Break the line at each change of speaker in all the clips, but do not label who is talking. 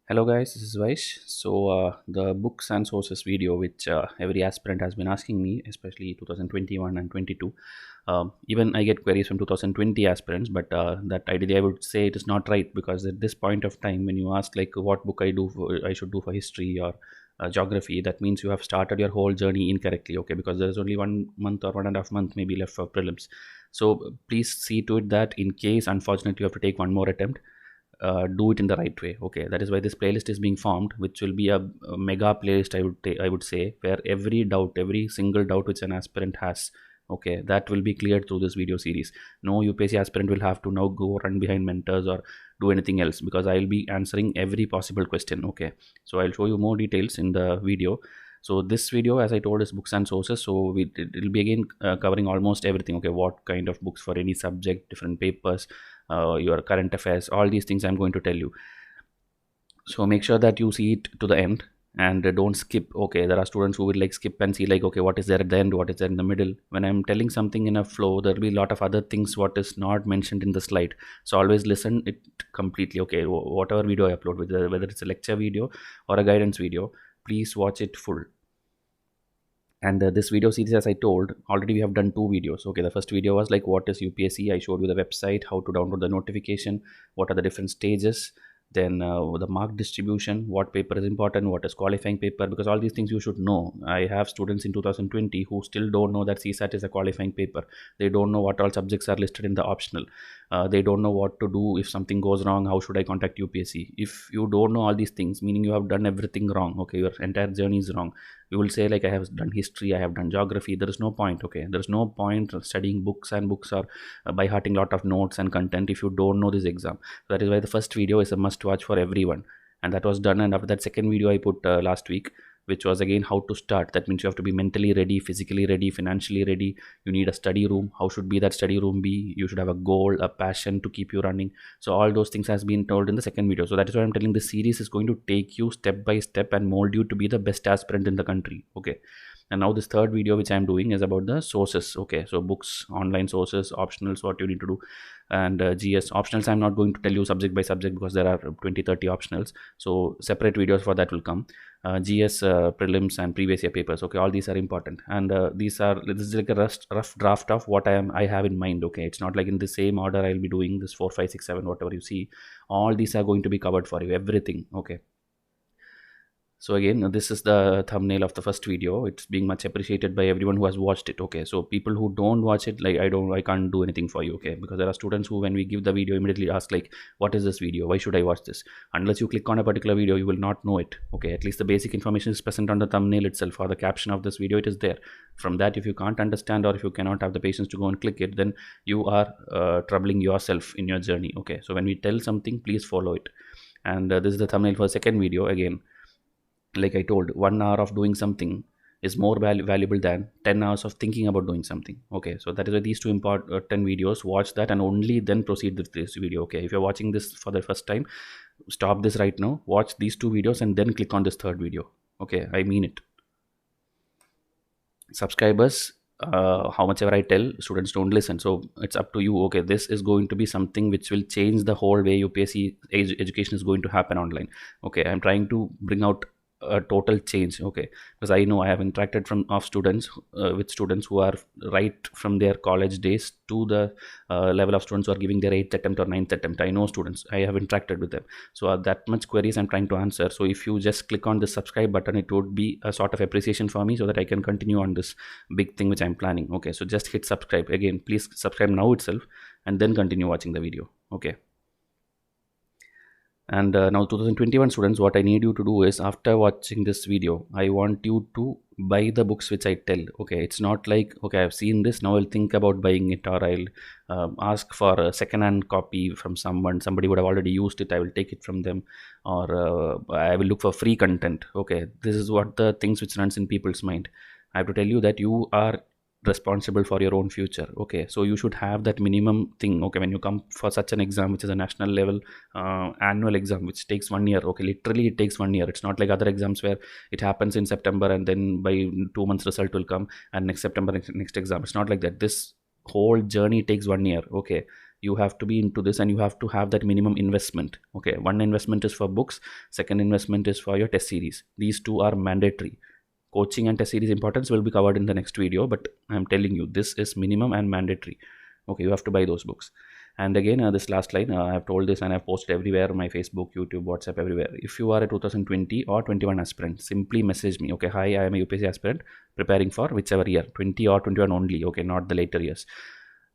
Hello guys, this is Vysh. The books and sources video which every aspirant has been asking me, especially 2021 and 22. Even I get queries from 2020 aspirants, but that ideally I would say it is not right, because at this point of time when you ask like what book I should do for history or geography, that means you have started your whole journey incorrectly. Okay, because there is only 1 month or 1.5 month maybe left for prelims. So please see to it that in case unfortunately you have to take one more attempt, do it in the right way. Okay, that is why this playlist is being formed, which will be a mega playlist, I would say, where every single doubt which an aspirant has, okay, that will be cleared through this video series. No UPSC aspirant will have to now go run behind mentors or do anything else, because I'll be answering every possible question. Okay, so I'll show you more details in the video. So this video, as I told, is books and sources. So it'll be again covering almost everything. Okay, what kind of books for any subject, different papers, your current affairs, all these things I'm going to tell you. So make sure that you see it to the end, and don't skip. Okay, there are students who will like skip and see like, okay, what is there at the end, what is there in the middle. When I'm telling something in a flow, there will be a lot of other things what is not mentioned in the slide. So always listen it completely. Okay, whatever video I upload, whether it's a lecture video or a guidance video, please watch it full. And this video series, as I told already, we have done 2 videos. Okay, the first video was like what is UPSC. I showed you the website, how to download the notification, what are the different stages, then the mark distribution, what paper is important, what is qualifying paper, because all these things you should know. I have students in 2020 who still don't know that CSAT is a qualifying paper. They don't know what all subjects are listed in the optional. They don't know what to do if something goes wrong. How should I contact UPSC? If you don't know all these things, meaning you have done everything wrong. Okay, your entire journey is wrong. You will say like, I have done history, I have done geography. There is no point. Okay, there is no point studying books and books, or by hearting lot of notes and content if you don't know this exam. So that is why the first video is a must watch for everyone, and that was done. And after that, second video I put last week, which was again how to start. That means you have to be mentally ready, physically ready, financially ready. You need a study room. How should be that study room be? You should have a goal, a passion to keep you running. So all those things has been told in the second video. So that is why I'm telling, this series is going to take you step by step and mold you to be the best aspirant in the country. Okay, and now this third video which I'm doing is about the sources. Okay, so books, online sources, optionals, what you need to do, and GS optionals. I'm not going to tell you subject by subject, because there are 20-30 optionals. So separate videos for that will come. GS, prelims and previous year papers. Okay, all these are important, and this is like a rough draft of what I have in mind. Okay, it's not like in the same order I'll be doing this 4 5 6 7 whatever you see. All these are going to be covered for you, everything. Okay, so again, this is the thumbnail of the first video. It's being much appreciated by everyone who has watched it. Okay, so people who don't watch it, like, I can't do anything for you. Okay, because there are students who, when we give the video, immediately ask like, what is this video, why should I watch this? Unless you click on a particular video, you will not know it. Okay, at least the basic information is present on the thumbnail itself, or the caption of this video, it is there. From that, if you can't understand, or if you cannot have the patience to go and click it, then you are troubling yourself in your journey. Okay, so when we tell something, please follow it. And this is the thumbnail for the second video. Again, like I told, 1 hour of doing something is more valuable than 10 hours of thinking about doing something. Okay, so that is why these two important videos, watch that and only then proceed with this video. Okay, if you're watching this for the first time, stop this right now, watch these 2 videos and then click on this third video. Okay, I mean it. Subscribers, how much ever I tell, students don't listen, so it's up to you. Okay, this is going to be something which will change the whole way UPSC education is going to happen online. Okay, I'm trying to bring out a total change. Okay, because I know I have interacted with students who are right from their college days to the level of students who are giving their 8th attempt or 9th attempt. I know students, I have interacted with them, so that much queries I'm trying to answer. So if you just click on the subscribe button, it would be a sort of appreciation for me, so that I can continue on this big thing which I'm planning. Okay, so just hit subscribe. Again, please subscribe now itself, and then continue watching the video. Okay, and now 2021 students, what I need you to do is, after watching this video, I want you to buy the books which I tell. Okay, it's not like, okay, I've seen this, now I'll think about buying it, or I'll ask for a second-hand copy from somebody would have already used it, I will take it from them, or I will look for free content. Okay, this is what the things which runs in people's mind. I have to tell you that you are responsible for your own future. Okay, so you should have that minimum thing. Okay, when you come for such an exam, which is a national level annual exam, which takes 1 year. Okay, literally it takes 1 year. It's not like other exams where it happens in September and then by 2 months result will come, and next September next exam. It's not like that. This whole journey takes 1 year. Okay, you have to be into this, and you have to have that minimum investment. Okay, one investment is for books, second investment is for your test series. These two are mandatory. Coaching and test series importance will be covered in the next video, but I'm telling you, this is minimum and mandatory. Okay, you have to buy those books. And again, this last line, I have told this and I've posted everywhere on my Facebook, YouTube, WhatsApp, everywhere. If you are a 2020 or 21 aspirant, simply message me. Okay, hi, I am a UPSC aspirant preparing for whichever year, 20 or 21 only. Okay, not the later years.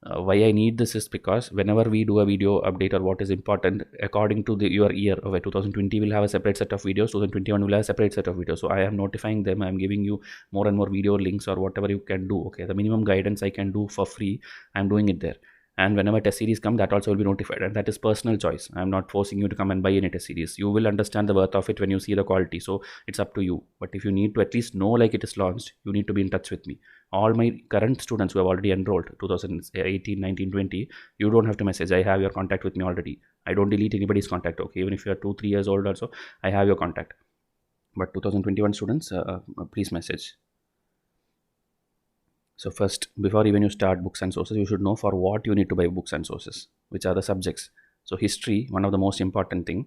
Why I need this is because whenever we do a video update or what is important, according to your year, okay, 2020 will have a separate set of videos, 2021 will have a separate set of videos. So I am notifying them, I am giving you more and more video links or whatever you can do. Okay, the minimum guidance I can do for free, I am doing it there. And whenever test series come, that also will be notified, and that is personal choice. I'm not forcing you to come and buy any test series. You will understand the worth of it when you see the quality, so it's up to you. But if you need to at least know like it is launched, you need to be in touch with me. All my current students who have already enrolled 2018, 19, 20, you don't have to message. I have your contact with me already. I don't delete anybody's contact. Okay, even if you are 2-3 years old also, I have your contact. But 2021 students, please message. So first, before even you start books and sources, you should know for what you need to buy books and sources, which are the subjects. So history, one of the most important thing,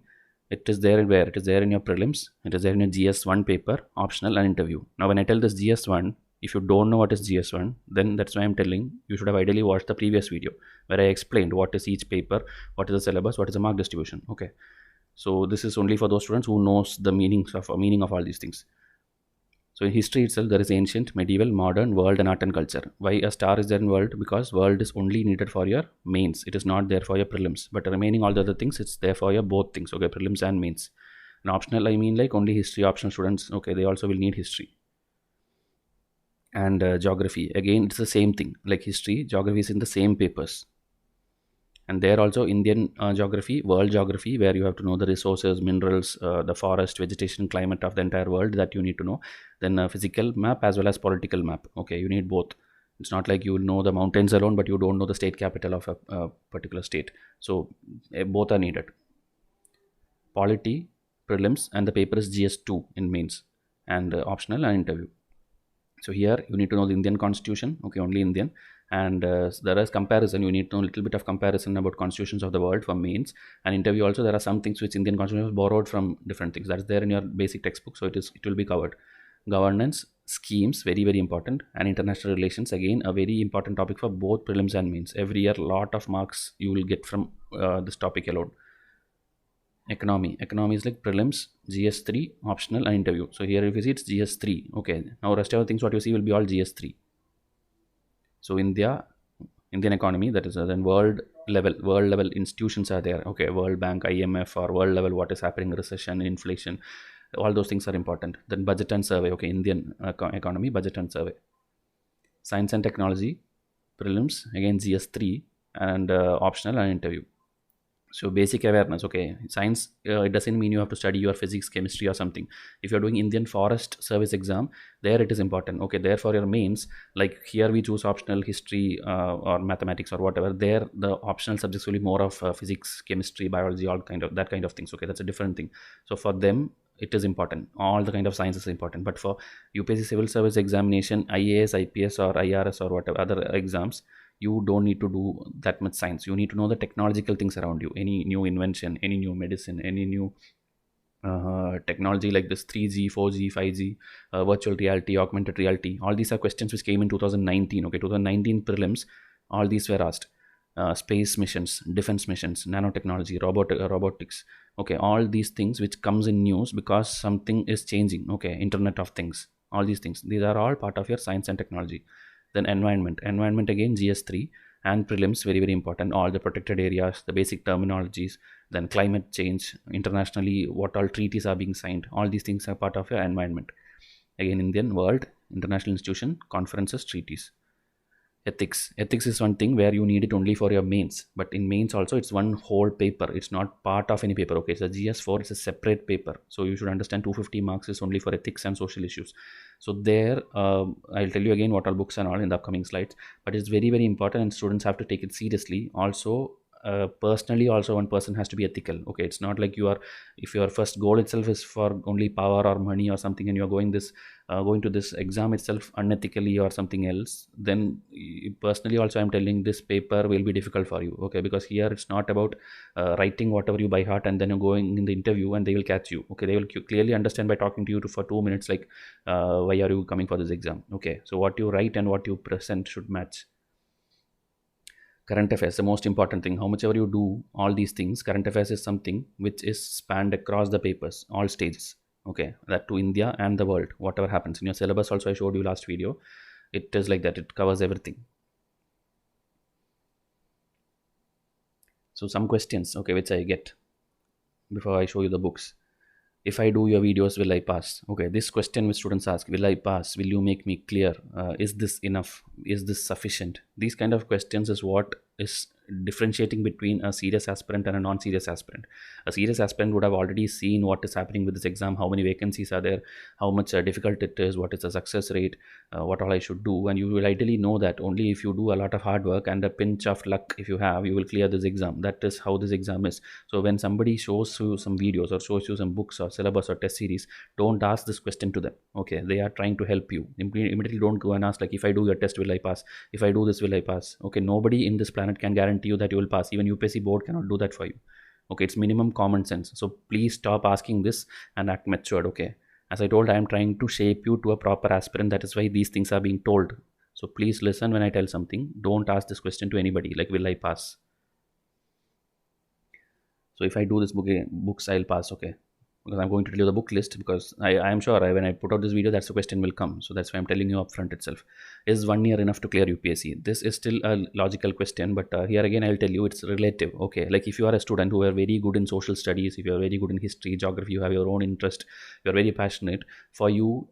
it is there where? It is there in your prelims, it is there in your GS1 paper, optional and interview. Now when I tell this GS1, if you don't know what is GS1, then that's why I'm telling you should have ideally watched the previous video where I explained what is each paper, what is the syllabus, what is the mark distribution. Okay, so this is only for those students who knows the meaning of all these things. So in history itself, there is ancient, medieval, modern, world, and art and culture. Why a star is there in world? Because world is only needed for your mains. It is not there for your prelims. But remaining all the other things, it's there for your both things. Okay, prelims and mains. And optional, I mean like only history optional students. Okay, they also will need history. And geography. Again, it's the same thing. Like history, geography is in the same papers. And there also Indian geography, world geography, where you have to know the resources, minerals, the forest, vegetation, climate of the entire world, that you need to know. Then a physical map as well as political map. Okay, you need both. It's not like you will know the mountains alone, but you don't know the state capital of a particular state. So both are needed. Polity, prelims, and the paper is GS2 in mains, and optional and interview. So here you need to know the Indian constitution. Okay, only Indian. And there is comparison. You need to know a little bit of comparison about constitutions of the world for mains. And interview also, there are some things which Indian constitution is borrowed from different things. That's there in your basic textbook, so it will be covered. Governance, schemes, very very important. And international relations, again a very important topic for both prelims and mains. Every year lot of marks you will get from this topic alone. Economy is like prelims, GS3, optional and interview. So here if you see, it's GS3. Okay, now rest of the things what you see will be all GS3. So Indian economy, that is then world level institutions are there. Okay, World Bank, IMF, or world level what is happening, recession, inflation, all those things are important. Then budget and survey. Okay, Indian economy, budget and survey. Science and technology, prelims, again GS3, and optional and interview. So basic awareness. Okay, science, it doesn't mean you have to study your physics, chemistry or something. If you're doing Indian forest service exam, there it is important. Okay, there for your mains, like here we choose optional history or mathematics or whatever. There the optional subjects will be more of physics, chemistry, biology, all kind of that kind of things. Okay, that's a different thing. So for them it is important. All the kind of science is important. But for UPSC civil service examination, IAS, IPS or IRS or whatever other exams, you don't need to do that much science. You need to know the technological things around you. Any new invention, any new medicine, any new technology like this 3G, 4G, 5G, virtual reality, augmented reality. All these are questions which came in 2019. Okay, 2019 prelims, all these were asked. Space missions, defense missions, nanotechnology, robotics. Okay, all these things which comes in news because something is changing. Okay, Internet of Things, all these things. These are all part of your science and technology. Then environment again GS3 and prelims, very very important. All the protected areas, the basic terminologies. Then climate change, internationally what all treaties are being signed, all these things are part of your environment. Again Indian, world, international institution, conferences, treaties. Ethics is one thing where you need it only for your mains, but in mains also it's one whole paper. It's not part of any paper. Okay, it's a GS4, it's a separate paper, so you should understand 250 marks is only for ethics and social issues. So there I'll tell you again what all books and all in the upcoming slides, but it's very very important and students have to take it seriously. Also personally also one person has to be ethical. Okay, it's not like you are, if your first goal itself is for only power or money or something, and you're going to this exam itself unethically or something else, then personally also I'm telling this paper will be difficult for you. Okay, because here it's not about writing whatever you by heart and then you're going in the interview and they will catch you. Okay, they will clearly understand by talking to you for 2 minutes, like why are you coming for this exam. Okay, so what you write and what you present should match. Current affairs, the most important thing. How much ever you do all these things, current affairs is something which is spanned across the papers, all stages. Okay, that to India and the world, whatever happens in your syllabus. Also, I showed you last video. It is like that. It covers everything. So some questions, okay, which I get before I show you the books. If I do your videos, will I pass? Okay, this question which students ask, will I pass? Will you make me clear? Is this enough? Is this sufficient? These kind of questions is what is differentiating between a serious aspirant and a non-serious aspirant. A serious aspirant would have already seen what is happening with this exam, how many vacancies are there, how much difficult it is, what is the success rate, what all I should do, and you will ideally know that only if you do a lot of hard work and a pinch of luck if you have, you will clear this exam. That is how this exam is. So when somebody shows you some videos or shows you some books or syllabus or test series, don't ask this question to them. Okay, they are trying to help you. Immediately don't go and ask like, if I do your test, will I pass? If I do this, will I pass? Okay, nobody in this planet can guarantee you that you will pass. Even UPSC board cannot do that for you. Okay, it's minimum common sense. So please stop asking this and act matured. Okay, as I told, I am trying to shape you to a proper aspirant. That is why these things are being told. So please listen when I tell something. Don't ask this question to anybody like, will I pass? So if I do this books, I'll pass. Okay, because I'm going to tell you the book list, because I am sure when I put out this video, that's the question will come. So that's why I'm telling you upfront itself. Is 1 year enough to clear UPSC? This is still a logical question, but here again I'll tell you it's relative. Okay, like if you are a student who are very good in social studies, if you are very good in history, geography, you have your own interest, you're very passionate, for you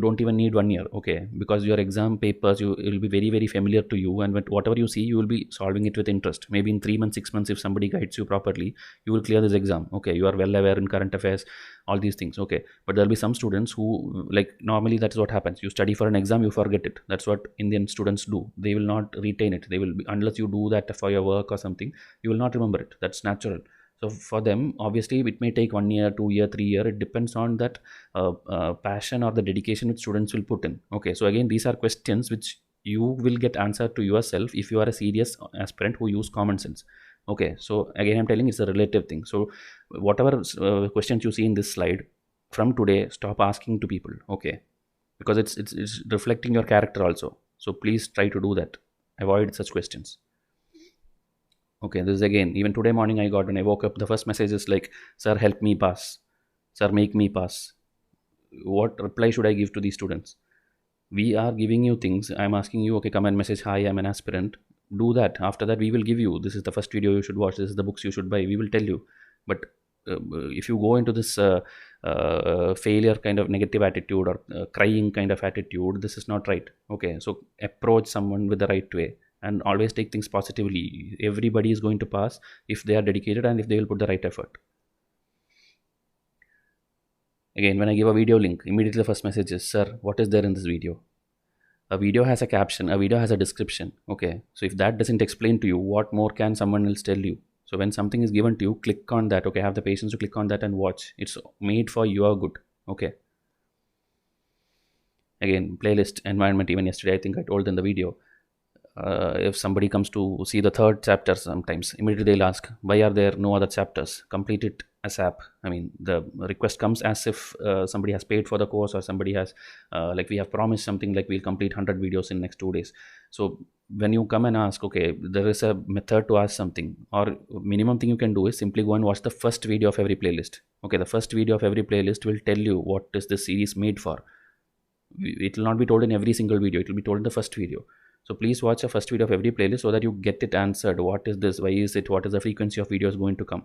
don't even need 1 year. Okay, because your exam papers, it will be very very familiar to you, and whatever you see, you will be solving it with interest. Maybe in 3 months, 6 months, if somebody guides you properly, you will clear this exam. Okay, you are well aware in current affairs, all these things. Okay, but there'll be some students who, like, normally that's what happens. You study for an exam, you forget it. That's what Indian students do. They will not retain it. They will be, unless you do that for your work or something, you will not remember it. That's natural. So for them, obviously, it may take 1 year, 2 year, 3 year. It depends on that passion or the dedication which students will put in. Okay, so again, these are questions which you will get answered to yourself if you are a serious aspirant who use common sense. Okay, so again, I'm telling it's a relative thing. So whatever questions you see in this slide, from today, stop asking to people. Okay, because it's reflecting your character also. So please try to do that. Avoid such questions. Okay, this is again, even today morning I got, when I woke up, the first message is like, sir, help me pass. Sir, make me pass. What reply should I give to these students? We are giving you things. I'm asking you, okay, come and message, hi, I'm an aspirant. Do that. After that, we will give you, this is the first video you should watch, this is the books you should buy. We will tell you. But if you go into this failure kind of negative attitude or crying kind of attitude, this is not right. Okay, so approach someone with the right way. And always take things positively. Everybody is going to pass if they are dedicated and if they will put the right effort. Again, when I give a video link, immediately the first message is, sir, what is there in this video? A video has a caption, a video has a description. Okay, so if that doesn't explain to you, what more can someone else tell you? So when something is given to you, click on that. Okay, have the patience to click on that and watch. It's made for your good. Okay. Again, playlist, environment. Even yesterday, I think I told in the video, if somebody comes to see the third chapter, sometimes immediately they'll ask, why are there no other chapters? Complete it ASAP. I mean, the request comes as if somebody has paid for the course, or somebody has like, we have promised something like we'll complete 100 videos in next 2 days. So when you come and ask, okay, there is a method to ask something, or minimum thing you can do is simply go and watch the first video of every playlist. Okay, the first video of every playlist will tell you what is this series made for. It will not be told in every single video. It will be told in the first video. So please watch the first video of every playlist so that you get it answered. What is this? Why is it? What is the frequency of videos going to come?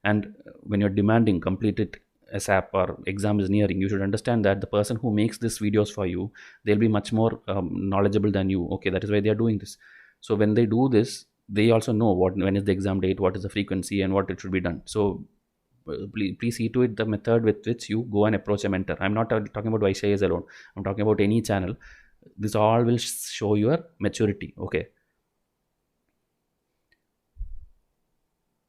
And when you're demanding complete it ASAP or exam is nearing, you should understand that the person who makes these videos for you, they'll be much more knowledgeable than you. Okay, that is why they are doing this. So when they do this, they also know when is the exam date, what is the frequency, and what it should be done. So please see to it the method with which you go and approach a mentor. I'm not talking about Vysh IAS alone. I'm talking about any channel. This all will show your maturity. Okay.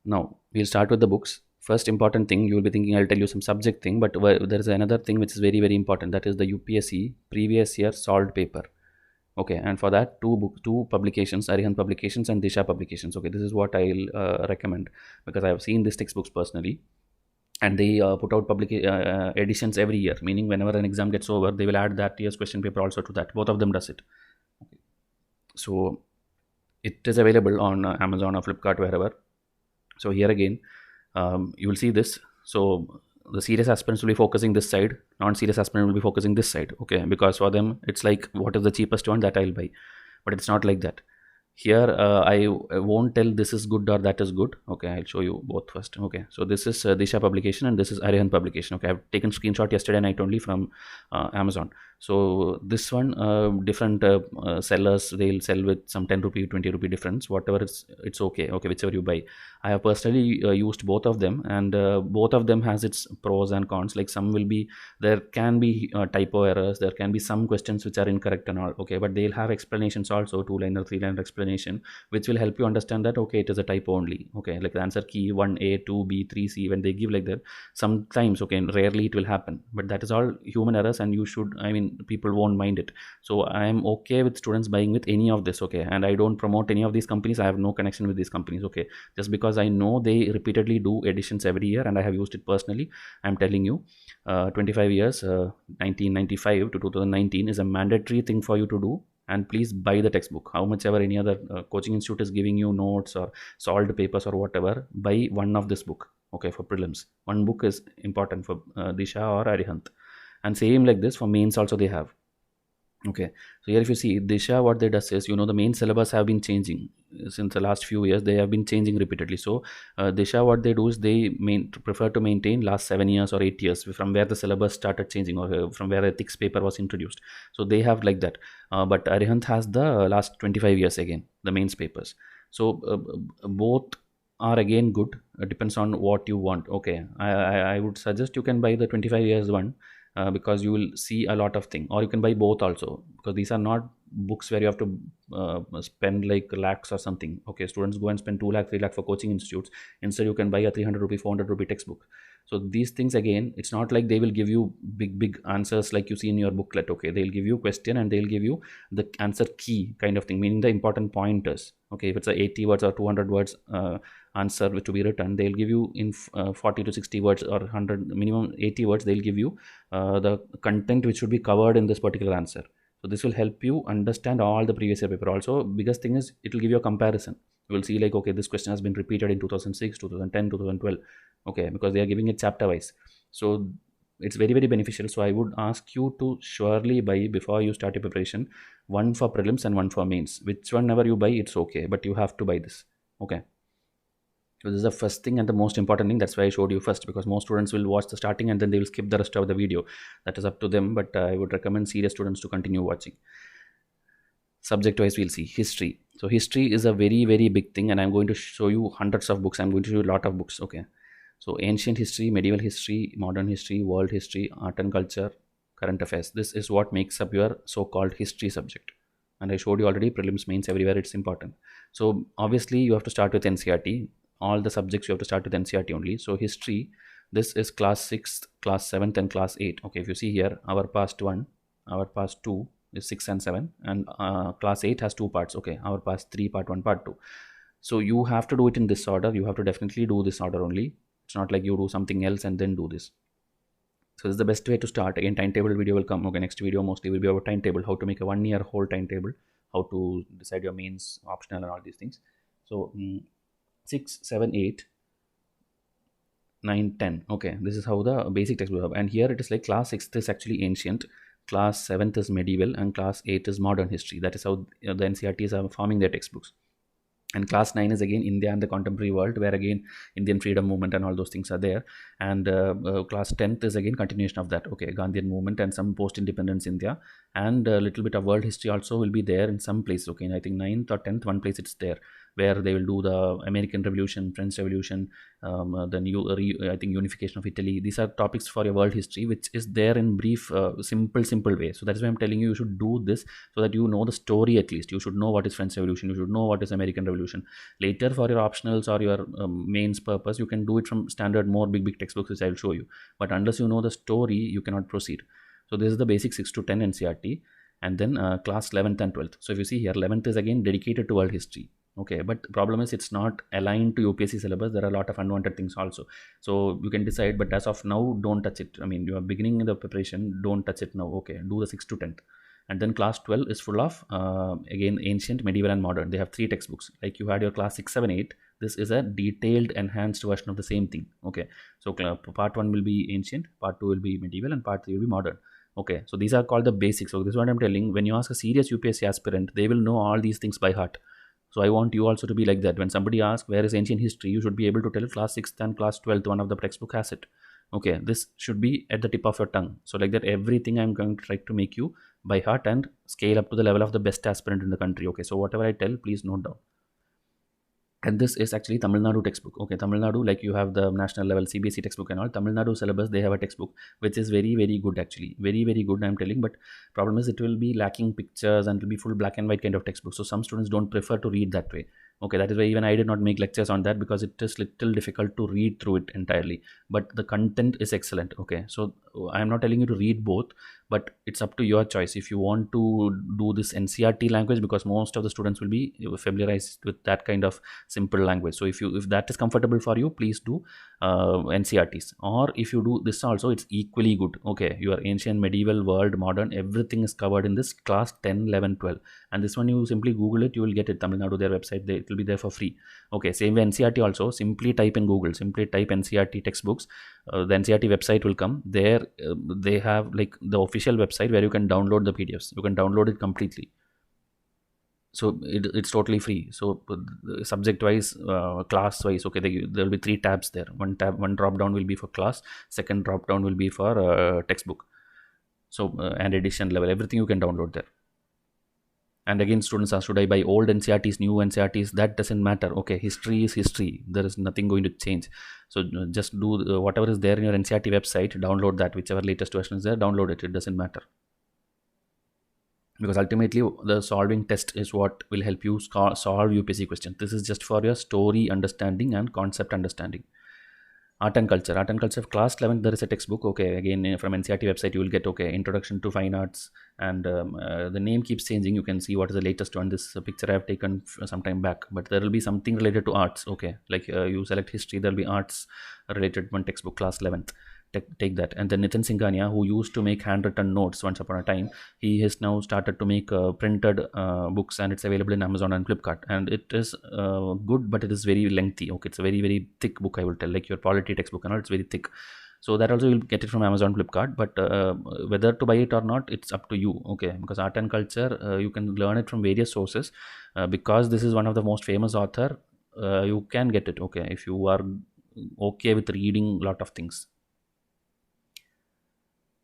Now we'll start with the books. First important thing, you will be thinking I'll tell you some subject thing, but there is another thing which is very very important. That is the UPSC previous year solved paper. Okay, and for that two publications, Arihant publications and Disha publications. Okay, this is what I'll recommend, because I have seen these textbooks personally, and they put out public editions every year. Meaning whenever an exam gets over, they will add that year's question paper also to that. Both of them does it. Okay. So it is available on Amazon or Flipkart, wherever. So here again, you will see this. So the serious aspirants will be focusing this side, non-serious aspirant will be focusing this side. Okay, because for them it's like, what is the cheapest one, that I'll buy. But it's not like that. Here I won't tell this is good or that is good. Okay, I'll show you both first. Okay, so this is Disha publication and this is Arihant publication. Okay, I've taken screenshot yesterday night only from Amazon. So this one, different sellers, they'll sell with some 10 rupee 20 rupee difference, whatever, it's okay. Okay, whichever you buy. I have personally used both of them, and both of them has its pros and cons. Like some will be, there can be typo errors, there can be some questions which are incorrect and all. Okay, but they'll have explanations also, 2-line or 3-line explanation, which will help you understand that okay, it is a typo only. Okay, like the answer key 1A, 2B, 3C, when they give like that, sometimes, okay, rarely it will happen, but that is all human errors, and you should, I mean, people won't mind it. So I am okay with students buying with any of this. Okay, and I don't promote any of these companies. I have no connection with these companies. Okay, just because I know they repeatedly do editions every year and I have used it personally, I'm telling you, 25 years, 1995 to 2019 is a mandatory thing for you to do. And please buy the textbook. How much ever any other coaching institute is giving you notes or solved papers or whatever, buy one of this book. Okay, for prelims, one book is important for Disha or Arihant. And same like this for mains also they have. Okay, so here if you see Disha, what they does is, the main syllabus have been changing since the last few years. They have been changing repeatedly. So Disha, what they do is they prefer to maintain last 7 years or 8 years from where the syllabus started changing, or from where ethics paper was introduced. So they have like that. But Arihant has the last 25 years again, the mains papers. So both are again good. It depends on what you want. Okay, I would suggest you can buy the 25 years one. Because you will see a lot of things, or you can buy both also, because these are not books where you have to spend like lakhs or something. Okay, students go and spend 2 lakh 3 lakh for coaching institutes. Instead you can buy a 300 rupee 400 rupee textbook. So these things, again, it's not like they will give you big answers like you see in your booklet. Okay, they'll give you question and they'll give you the answer key kind of thing, meaning the important pointers. Okay, if it's a 80 words or 200 words answer to be written, they'll give you in 40 to 60 words or 100, minimum 80 words, they'll give you the content which should be covered in this particular answer. So this will help you understand all the previous year paper. Also, biggest thing is it will give you a comparison. You will see like, okay, this question has been repeated in 2006, 2010, 2012. Okay, because they are giving it chapter wise. So it's very very beneficial. So I would ask you to surely buy, before you start your preparation, one for prelims and one for mains. Which one ever you buy, it's okay, but you have to buy this. Okay, so this is the first thing and the most important thing. That's why I showed you first, because most students will watch the starting and then they will skip the rest of the video. That is up to them, but I would recommend serious students to continue watching. Subject wise, we'll see history. So history is a very very big thing, and I'm going to show you hundreds of books. I'm going to show you a lot of books. Okay, so ancient history, medieval history, modern history, world history, art and culture, current affairs. This is what makes up your so-called history subject. And I showed you already, prelims, mains, everywhere it's important. So obviously you have to start with NCERT. All the subjects you have to start with NCERT only. So history, this is class 6th, class 7th and class 8. Okay, if you see here, our past 1, our past 2 is 6 and 7, and class 8 has 2 parts. Okay, our past 3, part 1, part 2. So you have to do it in this order. You have to definitely do this order only. It's not like you do something else and then do this. So this is the best way to start. Again, timetable video will come. Okay, next video mostly will be about timetable, how to make a 1 year whole timetable, how to decide your mains, optional and all these things. So 6, 7, 8, 9, 10. Okay, this is how the basic text will have. And here it is like class 6th is actually ancient, class 7th is medieval, and class 8 is modern history. That is how the NCERTs are forming their textbooks. And class 9 is again India and the contemporary world, where again Indian freedom movement and all those things are there. And class 10th is again continuation of that. Okay, Gandhian movement and some post-independence India, and a little bit of world history also will be there in some place. Okay, and I think 9th or 10th, one place it's there. where they will do the American Revolution, French Revolution, the new I think unification of Italy. These are topics for your world history, which is there in brief, simple way. So that's why I'm telling you, you should do this so that you know the story. At least you should know what is French Revolution, you should know what is American Revolution. Later, for your optionals or your mains purpose, you can do it from standard more big textbooks, which I'll show you. But unless you know the story, you cannot proceed. So this is the basic 6 to 10 NCERT, and then class 11th and 12th. So if you see here, 11th is again dedicated to world history. Okay, but the problem is it's not aligned to UPSC syllabus. There are a lot of unwanted things also. So you can decide, but as of now, don't touch it. I mean, you are beginning the preparation, don't touch it now. Okay, do the 6th to 10th. And then class 12 is full of, again, ancient, medieval and modern. They have 3 textbooks. Like you had your class 6, 7, 8. This is a detailed, enhanced version of the same thing. Okay, so part 1 will be ancient, part 2 will be medieval, and part 3 will be modern. Okay, so these are called the basics. So this is what I'm telling. When you ask a serious UPSC aspirant, they will know all these things by heart. So I want you also to be like that. When somebody asks where is ancient history, you should be able to tell class 6th and class 12th, one of the textbook has it. Okay, this should be at the tip of your tongue. So like that, everything I'm going to try to make you by heart and scale up to the level of the best aspirant in the country. Okay, so whatever I tell, please note down. And this is actually Tamil Nadu textbook. Okay, Tamil Nadu, like you have the national level CBSE textbook and all. Tamil Nadu syllabus, they have a textbook which is very good actually. Very good, I'm telling. But problem is it will be lacking pictures and it will be full black and white kind of textbook. So some students don't prefer to read that way. Okay, that is why even I did not make lectures on that, because it is little difficult to read through it entirely. But the content is excellent. Okay, so I am not telling you to read both, but it's up to your choice if you want to do this NCERT language, because most of the students will be familiarized with that kind of simple language. So if that is comfortable for you, please do NCERTs. Or if you do this also, it's equally good. Okay, your ancient, medieval, world, modern, everything is covered in this class 10, 11, 12. And this one, you simply Google it, you will get it. Tamil Nadu, their website, it will be there for free. Okay, same way NCERT also, simply type in Google, simply type NCERT textbooks. The NCERT website will come there. They have like the official website where you can download the PDFs. You can download it completely. So it's totally free. So subject wise, class wise, okay, there will be 3 tabs there. One drop down will be for class, second drop down will be for textbook. So and edition level, everything you can download there. And again, students ask, should I buy old NCERTs, new NCERTs? That doesn't matter. Okay, history is history. There is nothing going to change. So just do whatever is there in your NCERT website, download that. Whichever latest version is there, download it. It doesn't matter. Because ultimately, the solving test is what will help you solve UPSC questions. This is just for your story understanding and concept understanding. Art and culture class 11, there is a textbook. Okay, again from NCERT website you will get, okay, introduction to fine arts, and the name keeps changing. You can see what is the latest one. This picture I have taken some time back, but there will be something related to arts. Okay, like you select history, there will be arts related one textbook, class 11th. Take that. And then Nithin Singhania, who used to make handwritten notes once upon a time, he has now started to make printed books, and it's available in Amazon and Flipkart. And it is good, but it is very lengthy. Okay, it's a very thick book, I will tell, like your Polity textbook and all, it's very thick. So that also you'll get it from Amazon, Flipkart. But whether to buy it or not, it's up to you. Okay, because art and culture, you can learn it from various sources. Because this is one of the most famous author, you can get it. Okay, if you are okay with reading a lot of things.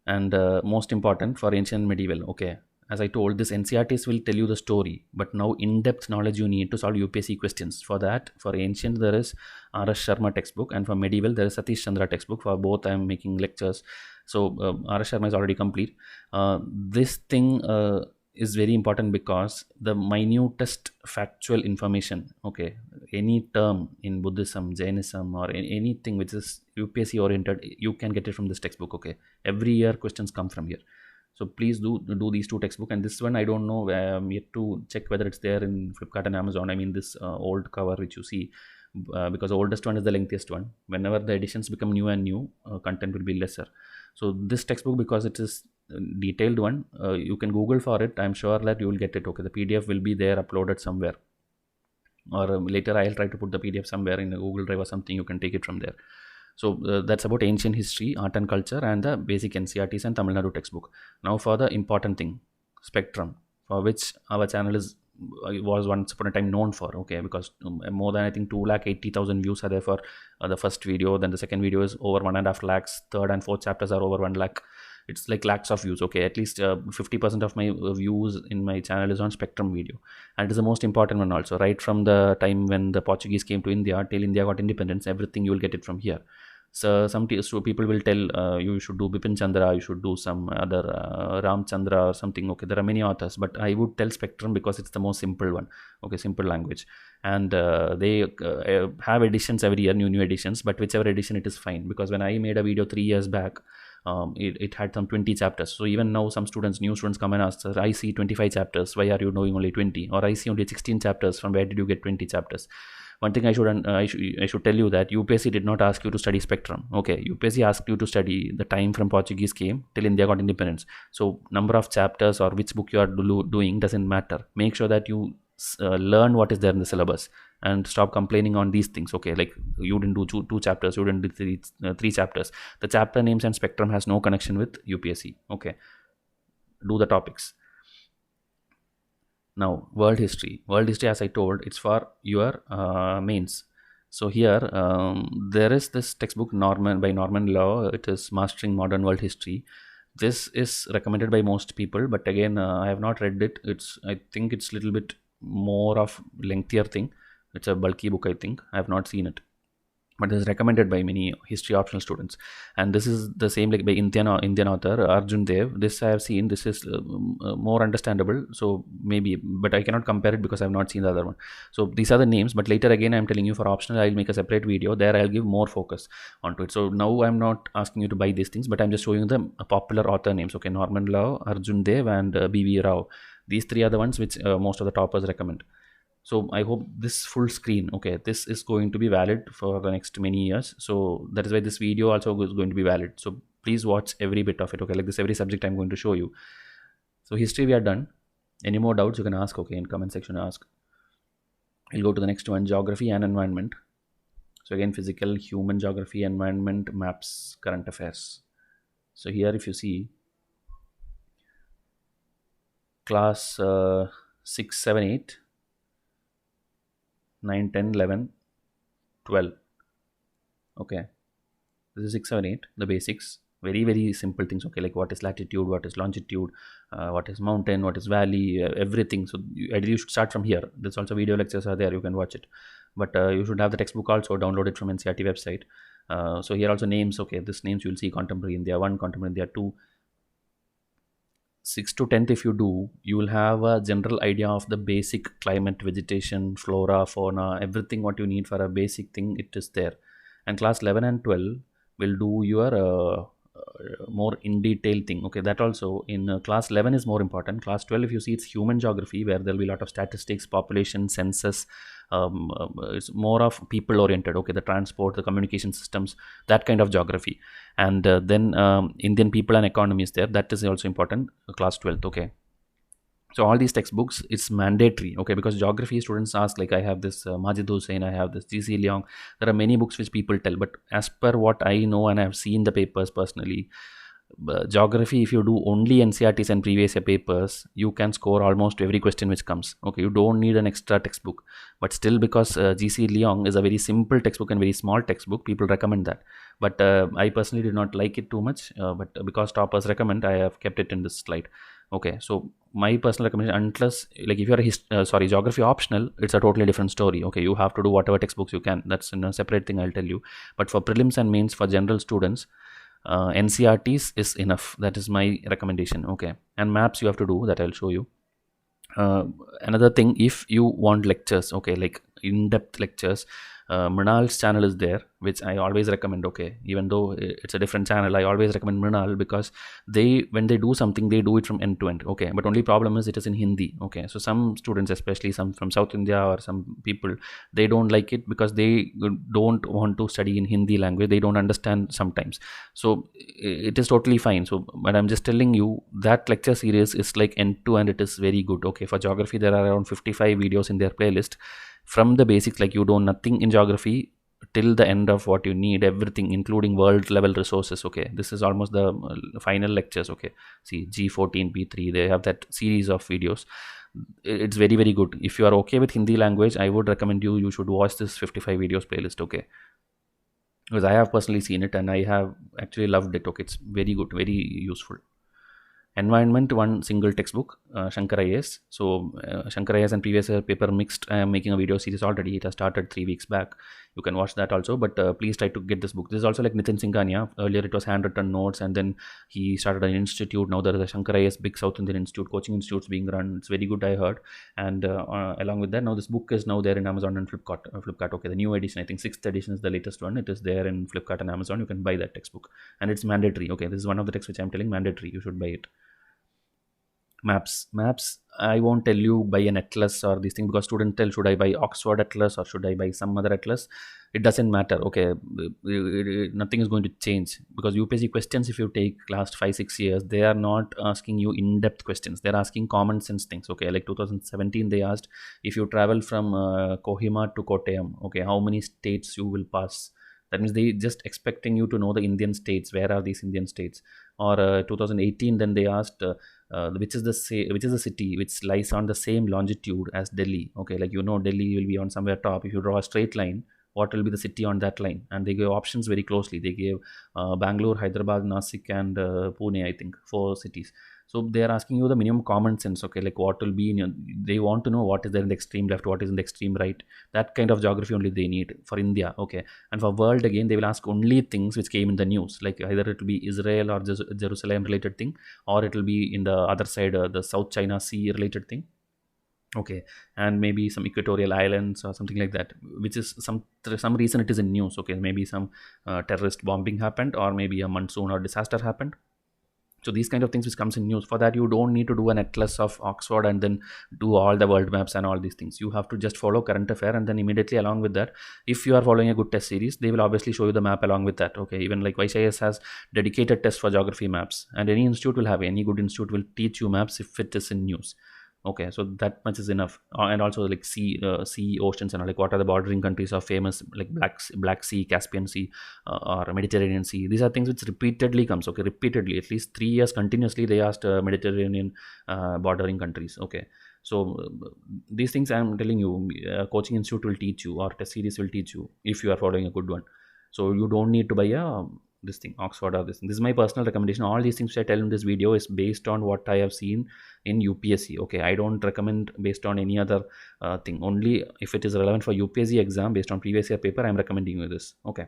And most important for ancient medieval, okay, as I told, this NCERTs will tell you the story, but now in-depth knowledge you need to solve UPSC questions. For that, for ancient there is R.S. Sharma textbook, and for medieval there is Satish Chandra textbook. For both I am making lectures. So R.S. Sharma is already complete. This thing is very important because the minutest factual information, okay, any term in Buddhism, Jainism, or anything which is UPSC oriented, you can get it from this textbook. Okay, every year questions come from here. So please do these 2 textbooks. And this one I don't know, I'm yet to check whether it's there in Flipkart and Amazon. I mean this old cover which you see, because the oldest one is the lengthiest one. Whenever the editions become new and new, content will be lesser. So this textbook, because it is detailed one, you can Google for it. I'm sure that you will get it. Okay, the PDF will be there uploaded somewhere, or later I'll try to put the PDF somewhere in a Google Drive or something. You can take it from there. So that's about ancient history, art and culture, and the basic NCERTs and Tamil Nadu textbook. Now for the important thing, spectrum, for which our channel was once upon a time known for. Okay, because more than I think 280,000 views are there for the first video. Then the second video is over 1.5 lakhs. Third and fourth chapters are over 1 lakh. it's like lakhs of views. Okay, at least 50% of my views in my channel is on Spectrum video, and it is the most important one also. Right from the time when the Portuguese came to India till India got independence, everything you will get it from here. So so people will tell you should do Bipin Chandra, you should do some other Ram Chandra or something. Okay, there are many authors, but I would tell Spectrum because it's the most simple one. Okay, simple language, and they have editions every year, new editions. But whichever edition, it is fine, because when I made a video 3 years back, it had some 20 chapters. So even now, some students, new students, come and ask, sir, I see 25 chapters. Why are you knowing only 20? Or I see only 16 chapters. From where did you get 20 chapters? One thing I should tell you that UPSC did not ask you to study Spectrum. Okay, UPSC asked you to study the time from Portuguese came till India got independence. So number of chapters or which book you are doing doesn't matter. Make sure that you learn what is there in the syllabus and stop complaining on these things. Okay, like you didn't do two chapters, you didn't do three chapters. The chapter names and Spectrum has no connection with UPSC. Okay, do the topics. Now, world history, as I told, it's for your mains. So here there is this textbook by Norman Law. It is Mastering Modern World History. This is recommended by most people, but again, I have not read it. I think it's a little bit more of lengthier thing. It's a bulky book, I think. I have not seen it, but it is recommended by many history optional students. And this is the same like by Indian author Arjun Dev. This I have seen. This is more understandable, so maybe, but I cannot compare it because I have not seen the other one. So these are the names, but later again I'm telling you, for optional I'll make a separate video. There I'll give more focus onto it. So now I'm not asking you to buy these things, but I'm just showing you the popular author names. Okay, Norman Law, Arjun Dev, and B.V. Rao. These three are the ones which most of the toppers recommend. So I hope this full screen, okay, this is going to be valid for the next many years. So that is why this video also is going to be valid. So please watch every bit of it. Okay, like this, every subject I'm going to show you. So history we are done. Any more doubts you can ask. Okay, in comment section ask. We'll go to the next one, geography and environment. So again, physical, human geography, environment, maps, current affairs. So here if you see, class 6, 7, 8, 9, 10, 11, 12. Okay, this is 6, 7, 8, the basics. Very, very simple things. Okay, like what is latitude, what is longitude, what is mountain, what is valley, everything. So ideally you should start from here. There's also video lectures are there, you can watch it. But you should have the textbook also, download it from NCERT website. So here also names. Okay, this names you will see contemporary India 1, contemporary India 2. 6 to 10th, if you do, you will have a general idea of the basic climate, vegetation, flora, fauna, everything what you need for a basic thing, it is there. And class 11 and 12 will do your more in detail thing. Okay, that also in class 11 is more important. Class 12, if you see, it's human geography, where there will be a lot of statistics, population, census. It's more of people oriented. Okay, the transport, the communication systems, that kind of geography. And then Indian people and economy is there. That is also important, class 12th. Okay, so all these textbooks, it's mandatory. Okay, because geography students ask, like I have this Majid Hussain, I have this G.C. Leong. There are many books which people tell, but as per what I know and I have seen the papers personally, geography, if you do only NCERTs and previous year papers, you can score almost every question which comes. Okay, you don't need an extra textbook. But still, because G.C. Leong is a very simple textbook and very small textbook, people recommend that. But I personally did not like it too much, but because toppers recommend, I have kept it in this slide. Okay, so my personal recommendation, unless like if you are geography optional, it's a totally different story. Okay, you have to do whatever textbooks you can. That's a separate thing, I'll tell you. But for prelims and mains, for general students, NCERTs is enough. That is my recommendation. Okay, and maps you have to do, that I'll show you. Another thing, if you want lectures, okay, like in-depth lectures, Mrinal's channel is there, which I always recommend. Okay, even though it's a different channel, I always recommend Mrinal, because when they do something, they do it from end to end. Okay, but only problem is it is in Hindi. Okay, so some students, especially some from South India or some people, they don't like it because they don't want to study in Hindi language. They don't understand sometimes. So it is totally fine. So, but I'm just telling you that lecture series is like end to end. It is very good. Okay, for geography, there are around 55 videos in their playlist. From the basics, like you don't nothing in geography till the end of what you need, everything including world level resources. Okay, this is almost the final lectures. Okay, see G14, P3, they have that series of videos. It's very, very good. If you are okay with Hindi language, I would recommend you should watch this 55 videos playlist. Okay, because I have personally seen it and I have actually loved it. Okay, it's very good, very useful. Environment, one single textbook, Shankar IAS. So Shankar IAS and previous year paper mixed. I am making a video series already. It has started 3 weeks back. You can watch that also, but please try to get this book. This is also like Nithin Singhania. Earlier it was handwritten notes, and then he started an institute. Now there is a Shankar IAS big South Indian institute, coaching institutes being run. It's very good, I heard. And along with that, now this book is now there in Amazon and Flipkart. Flipkart, okay, the new edition, I think 6th edition is the latest one. It is there in Flipkart and Amazon. You can buy that textbook, and it's mandatory. Okay, this is one of the texts which I'm telling mandatory. You should buy it. Maps, I won't tell you buy an atlas or this thing, because student tell, should I buy Oxford atlas or should I buy some other atlas? It doesn't matter. Okay, nothing is going to change, because UPSC questions, if you take last 5-6 years, they are not asking you in-depth questions. They're asking common sense things. Okay, like 2017 they asked, if you travel from Kohima to Kottayam, okay, how many states you will pass? That means they just expecting you to know the Indian states. Where are these Indian states? Or 2018, then they asked which is the city which lies on the same longitude as Delhi. Okay, like Delhi will be on somewhere top. If you draw a straight line, what will be the city on that line? And they gave options very closely. They gave Bangalore, Hyderabad, Nasik, and Pune. I think 4 cities. So they are asking you the minimum common sense. Okay, like what will be in your, they want to know what is there in the extreme left, what is in the extreme right. That kind of geography only they need for India. Okay, and for world, again they will ask only things which came in the news, like either it will be Israel or Jerusalem related thing, or it will be in the other side, the South China Sea related thing. Okay, and maybe some equatorial islands or something like that, which is some reason it is in news. Okay, maybe some terrorist bombing happened, or maybe a monsoon or disaster happened. So these kind of things which comes in news, for that you don't need to do an atlas of Oxford and then do all the world maps and all these things. You have to just follow current affair, and then immediately along with that, if you are following a good test series, they will obviously show you the map along with that. Okay, even like Vysh IAS has dedicated tests for geography maps, and any institute will have, any good institute will teach you maps if it is in news. Okay, so that much is enough. And also like sea, oceans, and all, like what are the bordering countries of famous, like Black Sea, Caspian Sea, or Mediterranean Sea. These are things which repeatedly comes. Okay, repeatedly, at least 3 years continuously they asked Mediterranean bordering countries. Okay, so these things I'm telling you, coaching institute will teach you, or test series will teach you, if you are following a good one. So you don't need to buy a this thing Oxford or this thing. This is my personal recommendation. All these things which I tell in this video is based on what I have seen in UPSC. Okay, I don't recommend based on any other thing. Only if it is relevant for UPSC exam based on previous year paper, I'm recommending you this. Okay,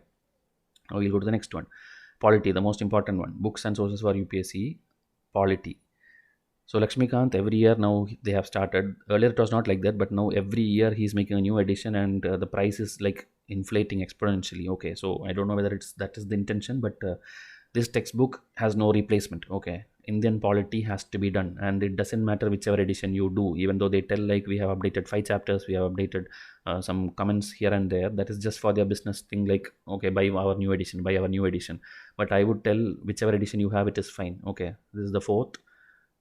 now we'll go to the next one. Polity, the most important one. Books and sources for UPSC. Polity. So Lakshmikant, every year now they have started. Earlier it was not like that, but now every year he's making a new edition, and the price is like inflating exponentially. Okay, so I don't know whether that is the intention, but this textbook has no replacement. Okay, Indian polity has to be done, and it doesn't matter whichever edition you do. Even though they tell like we have updated 5 chapters, we have updated some comments here and there. That is just for their business thing. Like, okay, buy our new edition, buy our new edition. But I would tell whichever edition you have, it is fine. Okay, this is the 4th.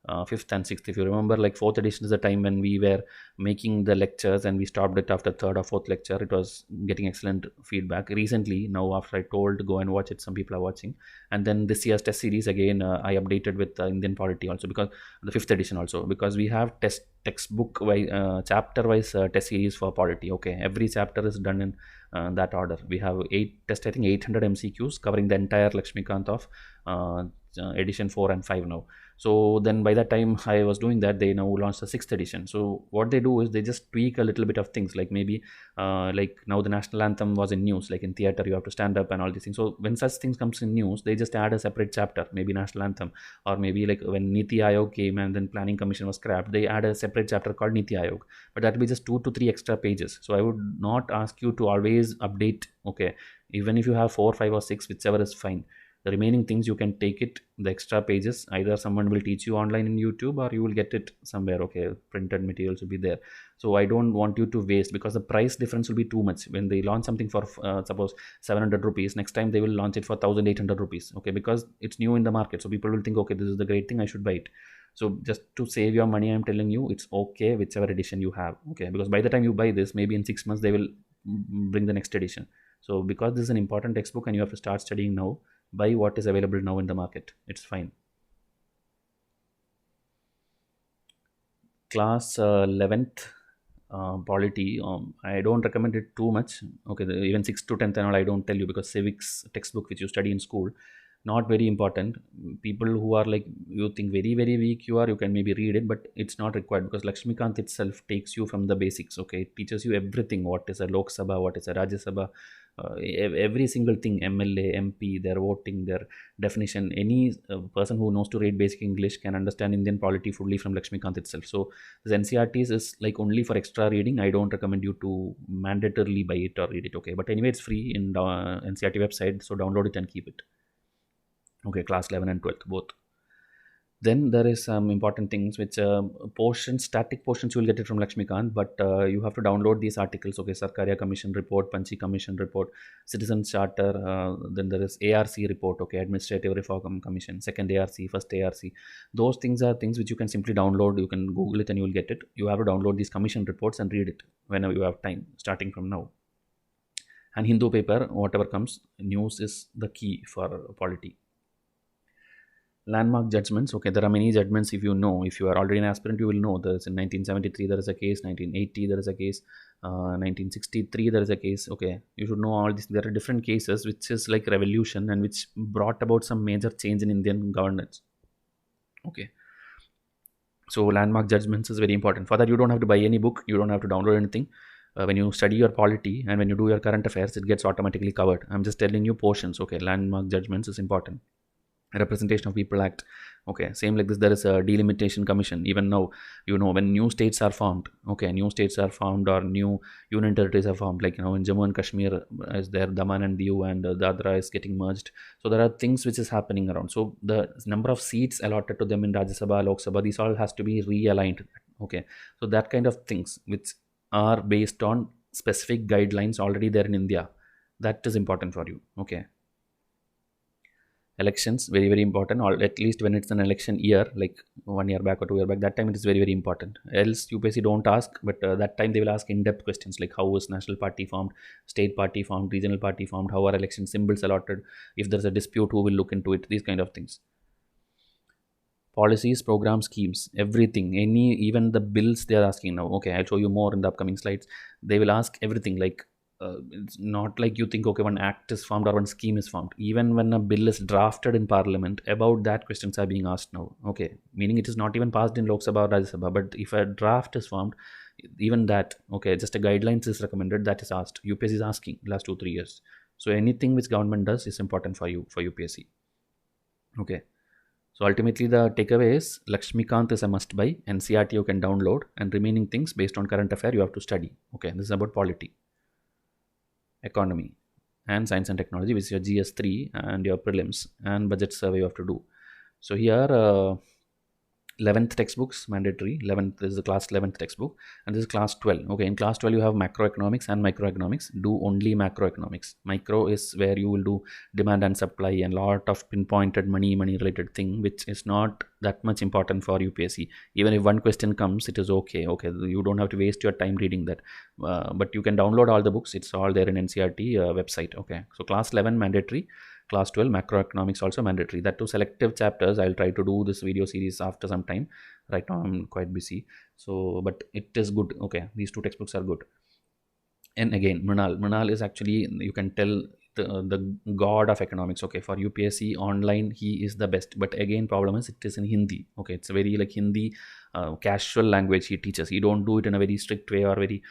5th and 6th, if you remember, like 4th edition is the time when we were making the lectures, and we stopped it after 3rd or 4th lecture. It was getting excellent feedback. Recently, now after I told go and watch it, some people are watching. And then this year's test series again, I updated with Indian polity also, because the 5th edition also, because we have textbook wise, chapter wise test series for polity. Okay, every chapter is done in that order. We have 8 test, I think 800 MCQs covering the entire Lakshmikant of edition 4 and 5 now. So then by that time I was doing that, they now launched the 6th edition. So what they do is they just tweak a little bit of things, like maybe like now the national anthem was in news, like in theater you have to stand up and all these things. So when such things comes in news, they just add a separate chapter, maybe national anthem, or maybe like when Niti Aayog came and then planning commission was scrapped, they add a separate chapter called Niti Aayog, but that will be just 2 to 3 extra pages. So I would not ask you to always update. Okay, even if you have 4, 5 or 6, whichever is fine. The remaining things you can take it, the extra pages, either someone will teach you online in YouTube, or you will get it somewhere. Okay, printed materials will be there. So I don't want you to waste, because the price difference will be too much. When they launch something for suppose 700 rupees, next time they will launch it for 1800 rupees. Okay, because it's new in the market, so people will think, okay, this is the great thing, I should buy it. So just to save your money, I'm telling you, it's okay whichever edition you have. Okay, because by the time you buy this, maybe in 6 months they will bring the next edition. So because this is an important textbook and you have to start studying now, buy what is available now in the market. It's fine. Class 11th, Polity, I don't recommend it too much. Okay, even 6th to 10th and all, I don't tell you, because civics textbook which you study in school, not very important. People who are like, you think very very weak you are, you can maybe read it, but it's not required, because Lakshmikant itself takes you from the basics. Okay, it teaches you everything, what is a Lok Sabha, what is a Rajya Sabha, every single thing, MLA, MP, their voting, their definition. Any person who knows to read basic English can understand Indian polity fully from Lakshmikant itself. So this NCERTs is like only for extra reading. I don't recommend you to mandatorily buy it or read it. Okay, but anyway, it's free in the NCERT website, so download it and keep it. Okay, class 11 and 12th both. Then there is some important things which portions, static portions, you will get it from Lakshmikant, but you have to download these articles. Okay, Sarkaria Commission report, Panchi Commission report, Citizen Charter, then there is ARC report, okay, Administrative Reform Commission, second ARC, first ARC. Those things are things which you can simply download. You can Google it and you will get it. You have to download these commission reports and read it whenever you have time, starting from now. And Hindu paper, whatever comes, news is the key for polity. Landmark judgments. Okay, there are many judgments. If you know, if you are already an aspirant, you will know. There's in 1973 there is a case, 1980 there is a case, 1963 there is a case. Okay, you should know all this. There are different cases which is like revolution and which brought about some major change in Indian governance. Okay, so landmark judgments is very important. For that, you don't have to buy any book, you don't have to download anything. When you study your polity and when you do your current affairs, it gets automatically covered. I'm just telling you portions. Okay, landmark judgments is important. Representation of People Act. Okay, same like this, there is a delimitation commission. Even now, you know, when new states are formed, okay, new states are formed or new union territories are formed, like, you know, in Jammu and Kashmir is there, Daman and Diu, and Dadra is getting merged. So there are things which is happening around. So the number of seats allotted to them in Rajya Sabha, Lok Sabha, these all has to be realigned. Okay, so that kind of things which are based on specific guidelines already there in India, that is important for you. Okay, elections, very very important, or at least when it's an election year, like 1 year back or 2 year back, that time it is very very important. Else UPSC don't ask, but that time they will ask in-depth questions like how is national party formed, state party formed, regional party formed, how are election symbols allotted, if there's a dispute, who will look into it, these kind of things. Policies, programs, schemes, everything, any, even the bills they are asking now. Okay, I'll show you more in the upcoming slides. They will ask everything, like it's not like you think, okay, one act is formed or one scheme is formed. Even when a bill is drafted in parliament, about that questions are being asked now. Okay, meaning it is not even passed in Lok Sabha or Rajya Sabha, but if a draft is formed, even that, okay, just a guidelines is recommended, that is asked. UPSC is asking last 2-3 years. So anything which government does is important for you, for UPSC. Okay, so ultimately the takeaway is Lakshmikant is a must buy, NCERT you can download, and remaining things based on current affair you have to study. Okay, this is about polity, economy, and science and technology, which is your GS3 and your prelims and budget survey you have to do. So here 11th textbooks mandatory. 11th is the class 11th textbook, and this is class 12. Okay, in class 12 you have macroeconomics and microeconomics. Do only macroeconomics. Micro is where you will do demand and supply and lot of pinpointed money related thing, which is not that much important for UPSC. Even if one question comes, it is okay. Okay, you don't have to waste your time reading that, but you can download all the books. It's all there in NCERT website. Okay, so class 11 mandatory, class 12 macroeconomics also mandatory. That too selective chapters. I'll try to do this video series after some time. Right now I'm quite busy, so but it is good. Okay, these two textbooks are good. And again, Mrinal is actually, you can tell, the god of economics. Okay, for UPSC online he is the best, but again problem is it is in Hindi. Okay, it's very like Hindi casual language he teaches. He don't do it in a very strict way or very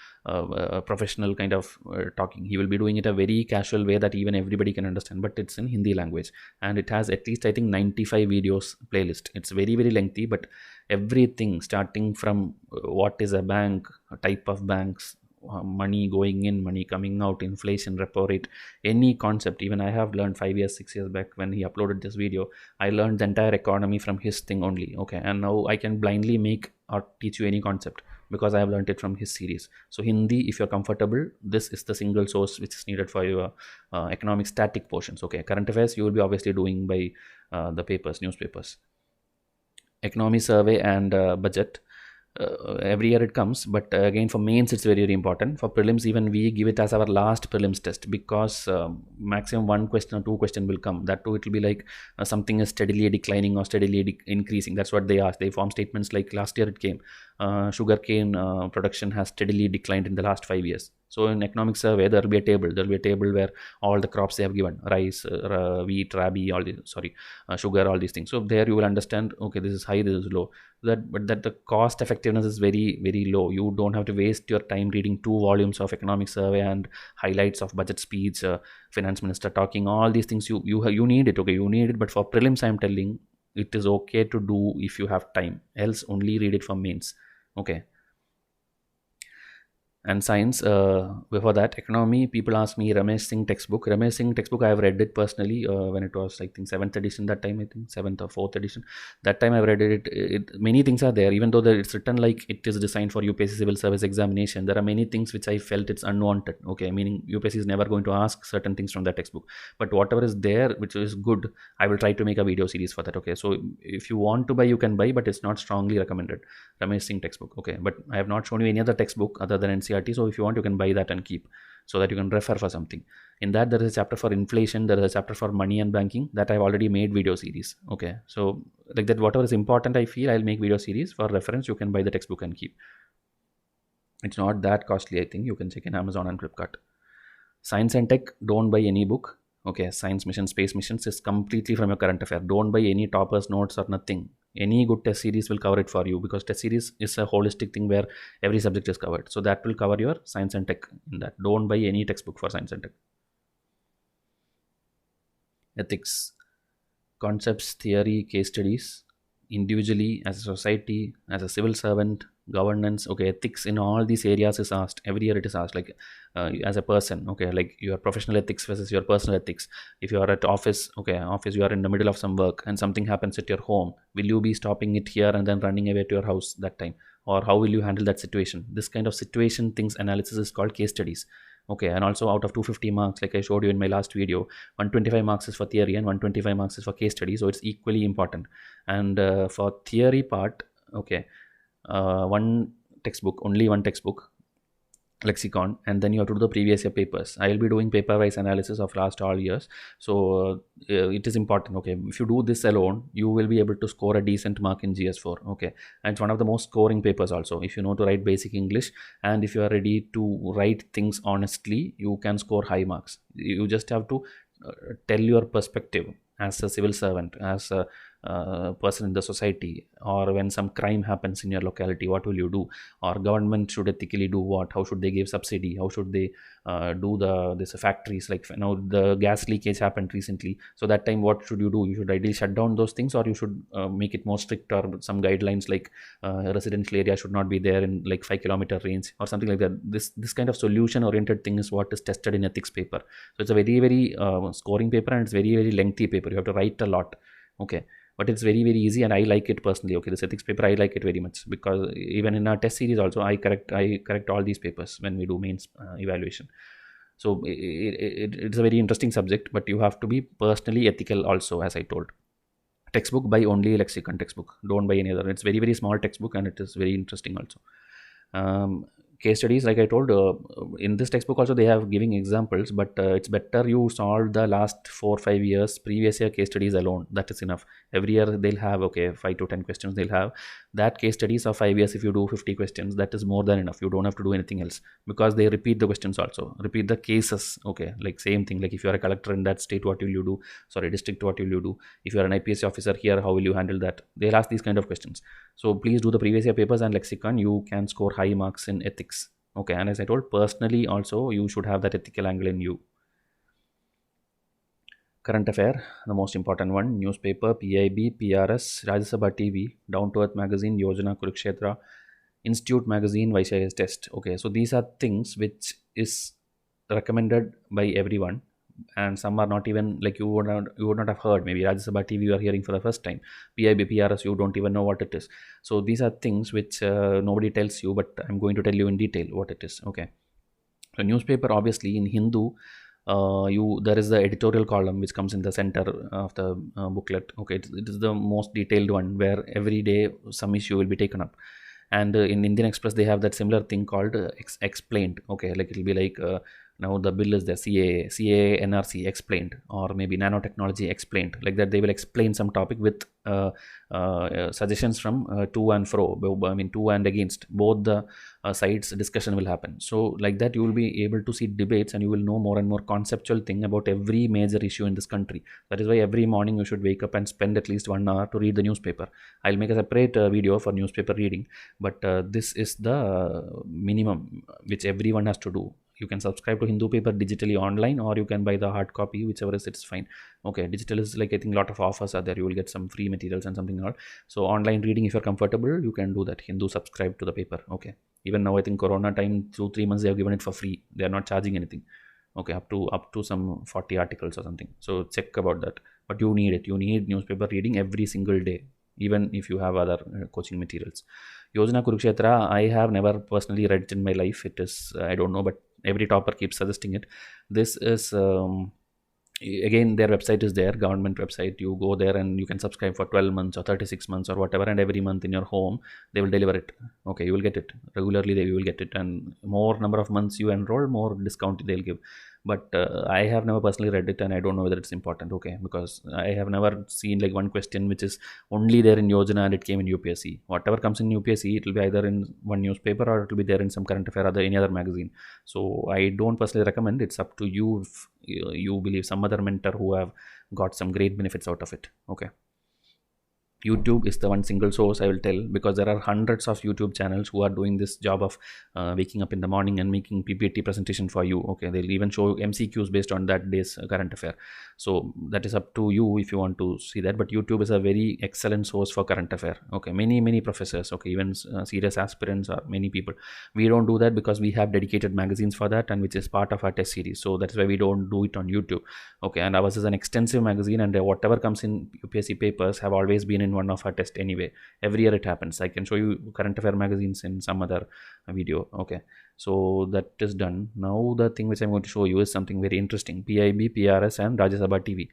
professional kind of talking. He will be doing it a very casual way that even everybody can understand, but it's in Hindi language, and it has at least I think 95 videos playlist. It's very very lengthy, but everything starting from what is a bank, type of banks, money going in, money coming out, inflation, repo rate, any concept. Even I have learned 5 years 6 years back when he uploaded this video. I learned the entire economy from his thing only. Okay, and now I can blindly make or teach you any concept because I have learned it from his series. So Hindi, if you're comfortable, this is the single source which is needed for your economic static portions. Okay, current affairs you will be obviously doing by the papers, newspapers. Economy survey and budget, every year it comes, but again for mains it's very very important. For prelims even we give it as our last prelims test, because maximum 1 question or 2 question will come. That too it will be like something is steadily declining or steadily increasing. That's what they ask. They form statements like last year it came sugarcane production has steadily declined in the last 5 years. So in economic survey, there will be a table. There will be a table where all the crops they have given, rice, wheat, rabi, all these, sugar, all these things. So there you will understand, okay, this is high, this is low. But that the cost effectiveness is very, very low. You don't have to waste your time reading 2 volumes of economic survey and highlights of budget speech, finance minister talking, all these things. You need it, okay, you need it. But for prelims, I'm telling, it is okay to do if you have time. Else, only read it for mains. Okay. And science, before that, economy, people ask me Ramesh Singh textbook. Ramesh Singh textbook, I have read it personally when it was, I think, 7th edition that time, I think 7th or 4th edition. That time I've read it. Many things are there, even though it's written like it is designed for UPSC Civil Service examination. There are many things which I felt it's unwanted. Okay, meaning UPSC is never going to ask certain things from that textbook. But whatever is there, which is good, I will try to make a video series for that. Okay, so if you want to buy, you can buy, but it's not strongly recommended. Ramesh Singh textbook. Okay, but I have not shown you any other textbook other than NCERT. So if you want, you can buy that and keep, so that you can refer for something. In that, there is a chapter for inflation, there is a chapter for money and banking, that I've already made video series. Okay, so like that, whatever is important, I feel I'll make video series for reference. You can buy the textbook and keep. It's not that costly. I think you can check in Amazon and Flipkart. Science and tech, don't buy any book. Okay, science mission, space missions is completely from your current affair. Don't buy any toppers notes or nothing. Any good test series will cover it for you, because test series is a holistic thing where every subject is covered. So that will cover your science and tech in that. Don't buy any textbook for science and tech. Ethics, concepts, theory, case studies, individually, as a society, as a civil servant, governance. Okay, ethics in all these areas is asked. Every year it is asked, like as a person. Okay, like your professional ethics versus your personal ethics. If you are at office, okay, office, you are in the middle of some work and something happens at your home, will you be stopping it here and then running away to your house that time? Or how will you handle that situation? This kind of situation things analysis is called case studies. Okay, and also out of 250 marks, like I showed you in my last video, 125 marks is for theory and 125 marks is for case study. So it's equally important. And for theory part, okay, one textbook, only one textbook, lexicon, and then you have to do the previous year papers. I will be doing paper wise analysis of last all years. So it is important. Okay, if you do this alone, you will be able to score a decent mark in GS4. Okay, and it's one of the most scoring papers also. If you know to write basic English and if you are ready to write things honestly, you can score high marks. You just have to tell your perspective as a civil servant, as a person in the society, or when some crime happens in your locality, what will you do? Or government should ethically do what? How should they give subsidy? How should they do this factories, like the gas leakage happened recently, so that time what should you do? You should ideally shut down those things, or you should make it more strict, or some guidelines like residential area should not be there in like 5-kilometer range or something like that. This kind of solution oriented thing is what is tested in ethics paper. So it's a very, very scoring paper, and it's very, very lengthy paper. You have to write a lot. Okay, but it's very, very easy, and I like it personally. Okay, this ethics paper, I like it very much, because even in our test series also, I correct all these papers when we do mains evaluation. So it's a very interesting subject, but you have to be personally ethical also, as I told. Textbook, buy only Lexicon textbook. Don't buy any other. It's very, very small textbook, and it is very interesting also. Case studies, like I told, in this textbook also they have giving examples, but it's better you solve the last 4-5 years previous year case studies alone. That is enough. Every year they'll have 5 to 10 questions. They'll have that case studies of 5 years. If you do 50 questions, that is more than enough. You don't have to do anything else, because they repeat the questions also, repeat the cases. Okay, like same thing, like if you are a collector in that state, what will you do? Sorry, district, what will you do? If you are an IPS officer here, how will you handle that? They'll ask these kind of questions. So please do the previous year papers and lexicon. You can score high marks in ethics. Okay, and as I told, personally also you should have that ethical angle in you. Current affair, the most important one: newspaper, PIB, PRS, Rajya Sabha TV, Down to Earth magazine, Yojana, Kurukshetra, Institute magazine, Vysh IAS test. Okay, so these are things which is recommended by everyone, and some are not even, like you would not have heard. Maybe Rajya Sabha TV you are hearing for the first time. PIB, PRS, you don't even know what it is. So these are things which nobody tells you, but I'm going to tell you in detail what it is. Okay, so newspaper, obviously in Hindu, there is the editorial column which comes in the center of the booklet. Okay, it is the most detailed one, where every day some issue will be taken up. And in Indian Express they have that similar thing called explained. Okay, like it will be like now the bill is there, CAA NRC explained, or maybe nanotechnology explained, like that. They will explain some topic with suggestions from to and fro, I mean to and against, both the sides discussion will happen. So like that you will be able to see debates, and you will know more and more conceptual thing about every major issue in this country. That is why every morning you should wake up and spend at least 1 hour to read the newspaper. I'll make a separate video for newspaper reading, but this is the minimum which everyone has to do. You can subscribe to Hindu paper digitally online, or you can buy the hard copy, whichever is, it's fine. Okay, digital is like, I think a lot of offers are there, you will get some free materials and something else. So online reading, if you're comfortable, you can do that. Hindu, subscribe to the paper. Okay, even now I think corona time 2-3 months they have given it for free, they are not charging anything. Okay, up to some 40 articles or something, so check about that. But you need it, you need newspaper reading every single day, even if you have other coaching materials. Yojana Kurukshetra, I have never personally read it in my life. It is, I don't know, but every topper keeps suggesting it. This is again, their website is there, government website. You go there and you can subscribe for 12 months or 36 months or whatever, and every month in your home they will deliver it. Okay, you will get it regularly, you will get it, and more number of months you enroll, more discount they'll give. But I have never personally read it, and I don't know whether it's important. Okay, because I have never seen like one question which is only there in Yojana and it came in UPSC. Whatever comes in UPSC, it will be either in one newspaper or it will be there in some current affair or any other magazine. So I don't personally recommend. It's up to you if you believe some other mentor who have got some great benefits out of it. Okay. YouTube is the one single source I will tell, because there are hundreds of YouTube channels who are doing this job of waking up in the morning and making PPT presentation for you. Okay, they'll even show MCQs based on that day's current affair. So that is up to you if you want to see that. But YouTube is a very excellent source for current affair. Okay, many professors, okay, even serious aspirants or many people, we don't do that because we have dedicated magazines for that, and which is part of our test series. So that's why we don't do it on YouTube. Okay, and ours is an extensive magazine, and whatever comes in UPSC papers have always been in one of our test anyway. Every year it happens. I can show you current affair magazines in some other video. Okay, so that is done. Now the thing which I'm going to show you is something very interesting: PIB, PRS and Rajya Sabha TV.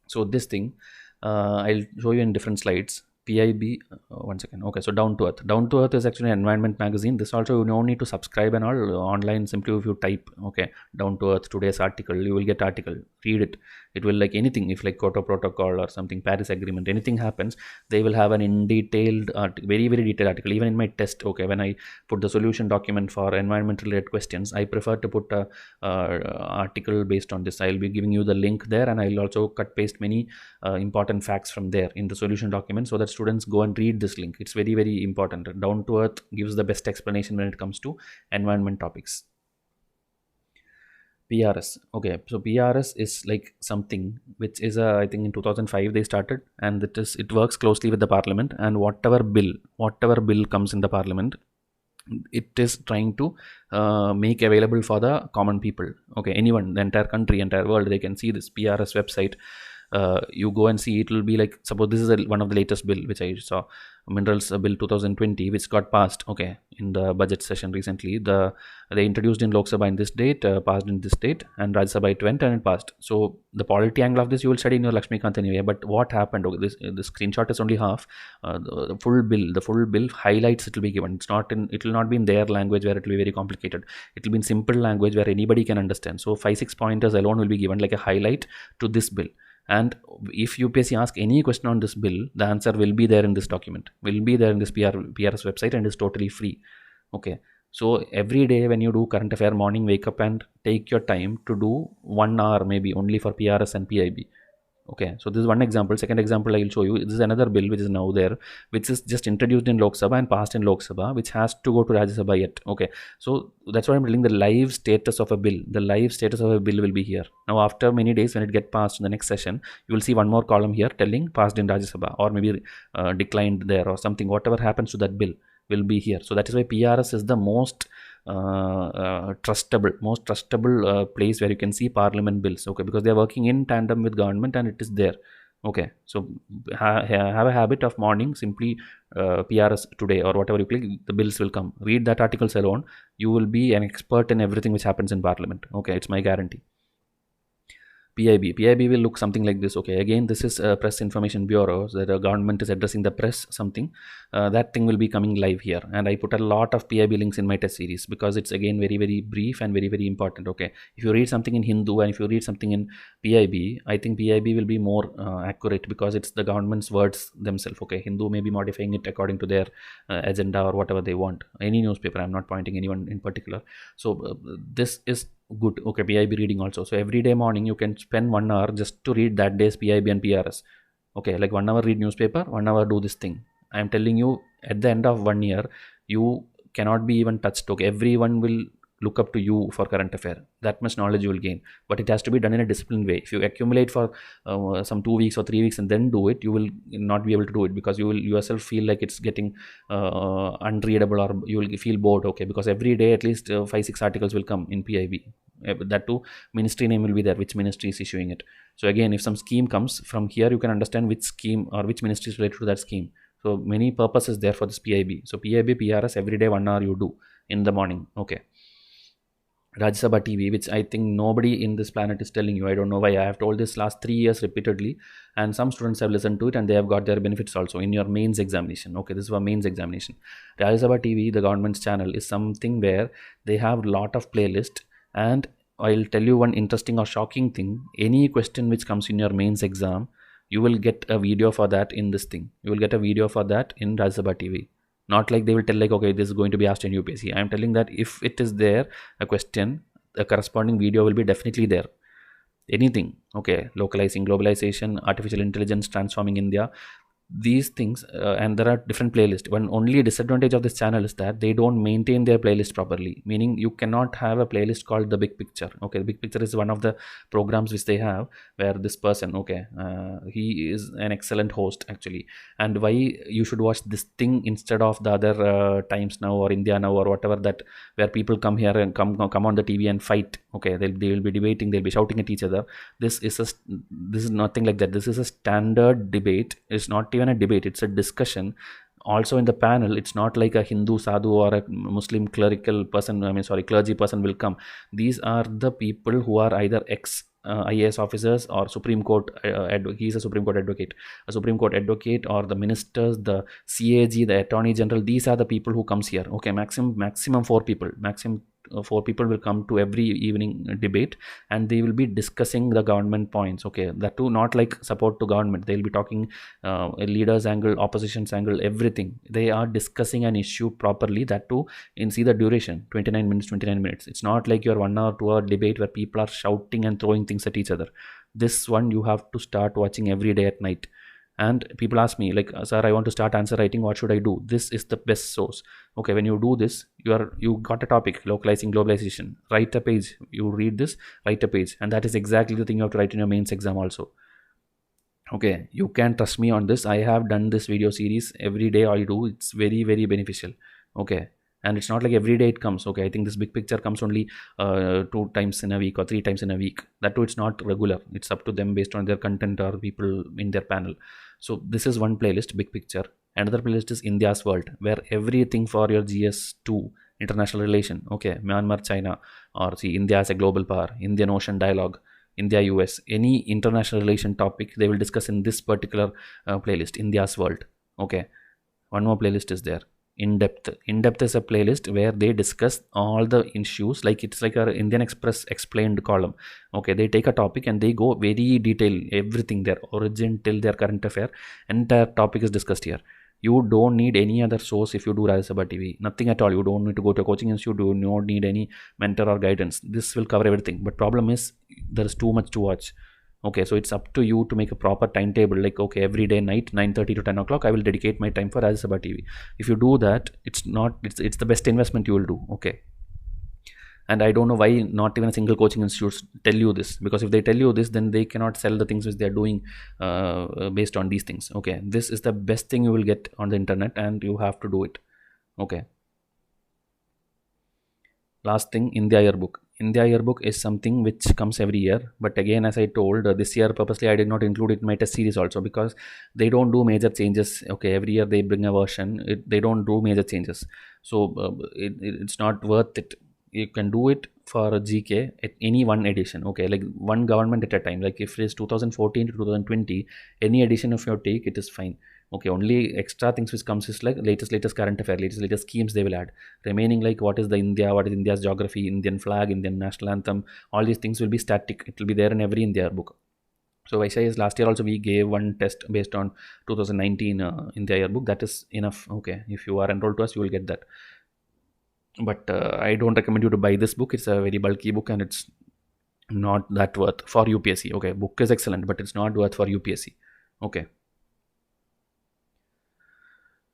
So this thing I'll show you in different slides. PIB, one second. Okay, so Down to Earth. Down to Earth is actually an environment magazine. This also you don't need to subscribe and all, online. Simply if you type, okay, Down to Earth today's article, you will get article. Read it. It will, like anything, if like Kyoto Protocol or something, Paris Agreement, anything happens, they will have an in detailed, very detailed article. Even in my test, okay, when I put the solution document for environmental related questions, I prefer to put a article based on this. I'll be giving you the link there, and I'll also cut paste many important facts from there in the solution document, so that students go and read this link. It's very important. Down to Earth gives the best explanation when it comes to environment topics. PRS. Okay, so PRS is like something which is I think in 2005 they started, and it works closely with the parliament, and whatever bill comes in the parliament, it is trying to make available for the common people. Okay, anyone, the entire country, entire world, they can see this PRS website. You go and see, it will be like, suppose this is one of the latest bill which I saw, Minerals Bill 2020, which got passed, okay, in the budget session recently. They introduced in Lok Sabha in this date, passed in this date, and Rajya Sabha it went and it passed. So the polity angle of this you will study in your Lakshmikant anyway. But what happened? Okay, this screenshot is only half. The full bill highlights it will be given. It will not be in their language where it will be very complicated. It will be in simple language where anybody can understand. So 5-6 pointers alone will be given like a highlight to this bill. And if UPSC asks any question on this bill, the answer will be there in this document, will be there in this PRS website, and is totally free. Okay, so every day when you do current affair morning, wake up and take your time to do 1 hour maybe only for PRS and PIB. Okay, so this is one example. Second example I will show you. This is another bill which is now there, which is just introduced in Lok Sabha and passed in Lok Sabha, which has to go to Rajya Sabha yet. Okay, so that's why I'm telling the live status of a bill. The live status of a bill will be here. Now after many days, when it gets passed in the next session, you will see one more column here telling passed in Rajya Sabha, or maybe declined there or something. Whatever happens to that bill will be here. So that is why PRS is the most trustable place where you can see parliament bills. Okay, because they are working in tandem with government and it is there. Okay, so have a habit of morning, simply PRS today or whatever you click, the bills will come. Read that articles alone, you will be an expert in everything which happens in parliament. Okay, it's my guarantee. PIB will look something like this. Okay, again, this is a press information bureau, so the government is addressing the press something. That thing will be coming live here, and I put a lot of PIB links in my test series because it's again very, very brief and very, very important. Okay, if you read something in Hindu and if you read something in PIB, I think PIB will be more accurate because it's the government's words themselves. Okay, Hindu may be modifying it according to their agenda or whatever they want. Any newspaper, I'm not pointing anyone in particular. So this is good. Okay, PIB reading also. So every day morning you can spend 1 hour just to read that day's PIB and PRS. Okay, like 1 hour read newspaper, 1 hour do this thing. I am telling you, at the end of 1 year, you cannot be even touched. Okay, everyone will look up to you for current affair. That much knowledge you will gain, but it has to be done in a disciplined way. If you accumulate for some 2 weeks or 3 weeks and then do it, you will not be able to do it because you will yourself feel like it's getting unreadable, or you will feel bored. Okay, because every day at least 5-6 articles will come in PIB. That too, ministry name will be there, which ministry is issuing it. So again, if some scheme comes from here, you can understand which scheme or which ministry is related to that scheme. So many purposes there for this PIB. So PIB, PRS every day 1 hour you do in the morning. Okay. Rajya Sabha TV, which I think nobody in this planet is telling you. I don't know why. I have told this last 3 years repeatedly, and some students have listened to it and they have got their benefits also in your mains examination. Okay, this is our mains examination. Rajya Sabha TV, the government's channel, is something where they have lot of playlist, and I'll tell you one interesting or shocking thing. Any question which comes in your mains exam, you will get a video for that in this thing. You will get a video for that in Rajya Sabha TV. Not like they will tell like, okay, this is going to be asked in UPSC. I am telling that if it is there, a question, a corresponding video will be definitely there. Anything, okay, localizing, globalization, artificial intelligence, transforming India, these things, and there are different playlists. One only disadvantage of this channel is that they don't maintain their playlist properly, meaning you cannot have a playlist called the Big Picture. Okay, the Big Picture is one of the programs which they have where this person, okay, he is an excellent host actually, and why you should watch this thing instead of the other Times Now or India Now or whatever, that where people come here and come on the TV and fight. Okay, they will be debating, they'll be shouting at each other. This is nothing like that. This is a standard debate. It's not even a debate, it's a discussion. Also in the panel, it's not like a Hindu sadhu or a Muslim clerical person, clergy person will come. These are the people who are either ex IAS officers or Supreme Court he's a Supreme Court advocate, or the ministers, the CAG, the Attorney General. These are the people who comes here. Okay, maximum 4 people, maximum 4 people will come to every evening debate, and they will be discussing the government points. Okay, that too not like support to government. They will be talking a leader's angle, opposition's angle, everything. They are discussing an issue properly. That too, in see the duration, 29 minutes. It's not like your 1 hour 2 hour debate where people are shouting and throwing things at each other. This one you have to start watching every day at night. And people ask me like, sir, I want to start answer writing, what should I do? This is the best source. Okay, when you do this, you got a topic, localizing, globalization, write a page. You read this, write a page, and that is exactly the thing you have to write in your mains exam also. Okay, you can trust me on this. I have done this video series every day. I do. It's very, very beneficial. Okay, and it's not like every day it comes. Okay, I think this Big Picture comes only 2 times in a week or 3 times in a week. That too, it's not regular. It's up to them based on their content or people in their panel. So this is one playlist, Big Picture. Another playlist is India's World, where everything for your GS2, international relation, okay, Myanmar, China, or see India as a global power, Indian Ocean dialogue, India, US, any international relation topic they will discuss in this particular playlist, India's World. Okay, one more playlist is there. In depth is a playlist where they discuss all the issues, like it's like a Indian Express explained column. Okay, they take a topic and they go very detailed, everything, their origin till their current affair, entire topic is discussed here. You don't need any other source if you do Rajya Sabha TV, nothing at all. You don't need to go to a coaching institute, you don't need any mentor or guidance. This will cover everything, but problem is there is too much to watch. Okay, so it's up to you to make a proper timetable, like okay, every day night 9:30 to 10 o'clock I will dedicate my time for Rajya Sabha TV. If you do that, it's the best investment you will do. Okay, and I don't know why not even a single coaching institute tell you this, because if they tell you this, then they cannot sell the things which they are doing based on these things. Okay, this is the best thing you will get on the internet, and you have to do it. Okay, last thing, India AER Book. India AER Book is something which comes every year, but again, as I told, this year purposely I did not include it in my test series also, because they don't do major changes. Okay, every year they bring a version, they don't do major changes, so it's not worth it. you can do it for a GK at any one edition, okay, like one government at a time. Like if it is 2014 to 2020, any edition of your take, it is fine. Okay, only extra things which comes is like latest current affair, latest schemes they will add. Remaining, like what is the India, what is India's geography, Indian flag, Indian national anthem, all these things will be static. It will be there in every India book. So Vysh IAS last year also we gave one test based on 2019 India yearbook. That is enough. Okay, if you are enrolled to us, you will get that. But I don't recommend you to buy this book. It's a very bulky book and it's not that worth for UPSC. Okay, book is excellent, but it's not worth for UPSC. Okay.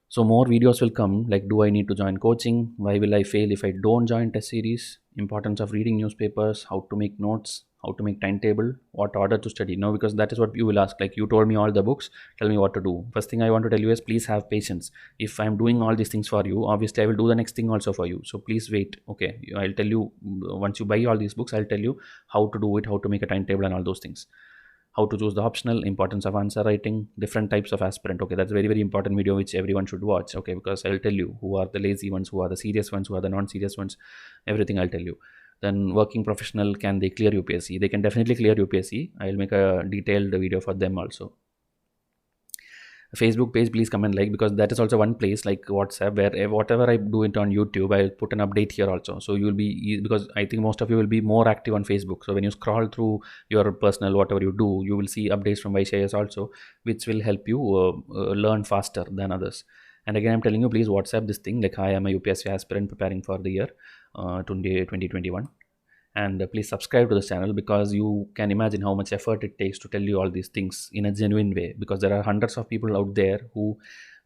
So more videos will come, like do I need to join coaching? Why will I fail if I don't join test series? Importance of reading newspapers, how to make notes, how to make timetable, what order to study. No, because that is what you will ask. Like you told me all the books, tell me what to do. First thing I want to tell you is please have patience. If I'm doing all these things for you, obviously I will do the next thing also for you. So please wait. Okay, I'll tell you once you buy all these books, I'll tell you how to do it, how to make a timetable and all those things. How to choose the optional, importance of answer writing, different types of aspirant. Okay, that's very important video which everyone should watch. Okay, because I'll tell you who are the lazy ones, who are the serious ones, who are the non-serious ones, everything I'll tell you. Then working professional, can they clear UPSC? They can definitely clear UPSC. I'll make a detailed video for them also. Facebook page, please come and like, because that is also one place like WhatsApp where whatever I do it on YouTube, I'll put an update here also. So you'll be, because I think most of you will be more active on Facebook. So when you scroll through your personal whatever you do, you will see updates from Vysh IAS also, which will help you learn faster than others. And again, I'm telling you, please WhatsApp this thing like, hi, I'm a UPSC aspirant preparing for the year 2021. And please subscribe to this channel, because you can imagine how much effort it takes to tell you all these things in a genuine way, because there are hundreds of people out there who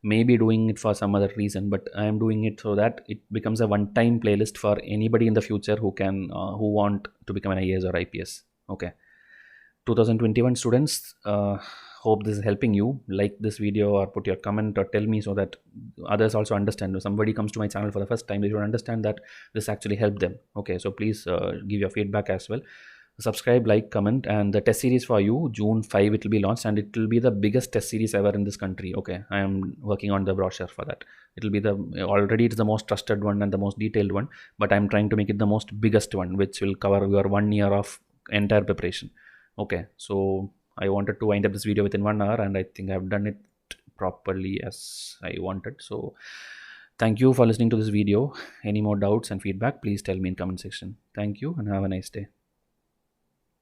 may be doing it for some other reason, but I am doing it so that it becomes a one-time playlist for anybody in the future who can who want to become an IAS or IPS. Okay, 2021 students, hope this is helping you. Like this video or put your comment or tell me so that others also understand. If somebody comes to my channel for the first time, they should understand that this actually helped them. Okay, so please give your feedback as well. Subscribe, like, comment. And the test series for you, June 5 it will be launched, and it will be the biggest test series ever in this country. Okay, I am working on the brochure for that. It will be already it's the most trusted one and the most detailed one, but I'm trying to make it the most biggest one, which will cover your 1 year of entire preparation. Okay, so I wanted to wind up this video within 1 hour, and I think I've done it properly as I wanted. So thank you for listening to this video. Any more doubts and feedback, please tell me in comment section. Thank you and have a nice day.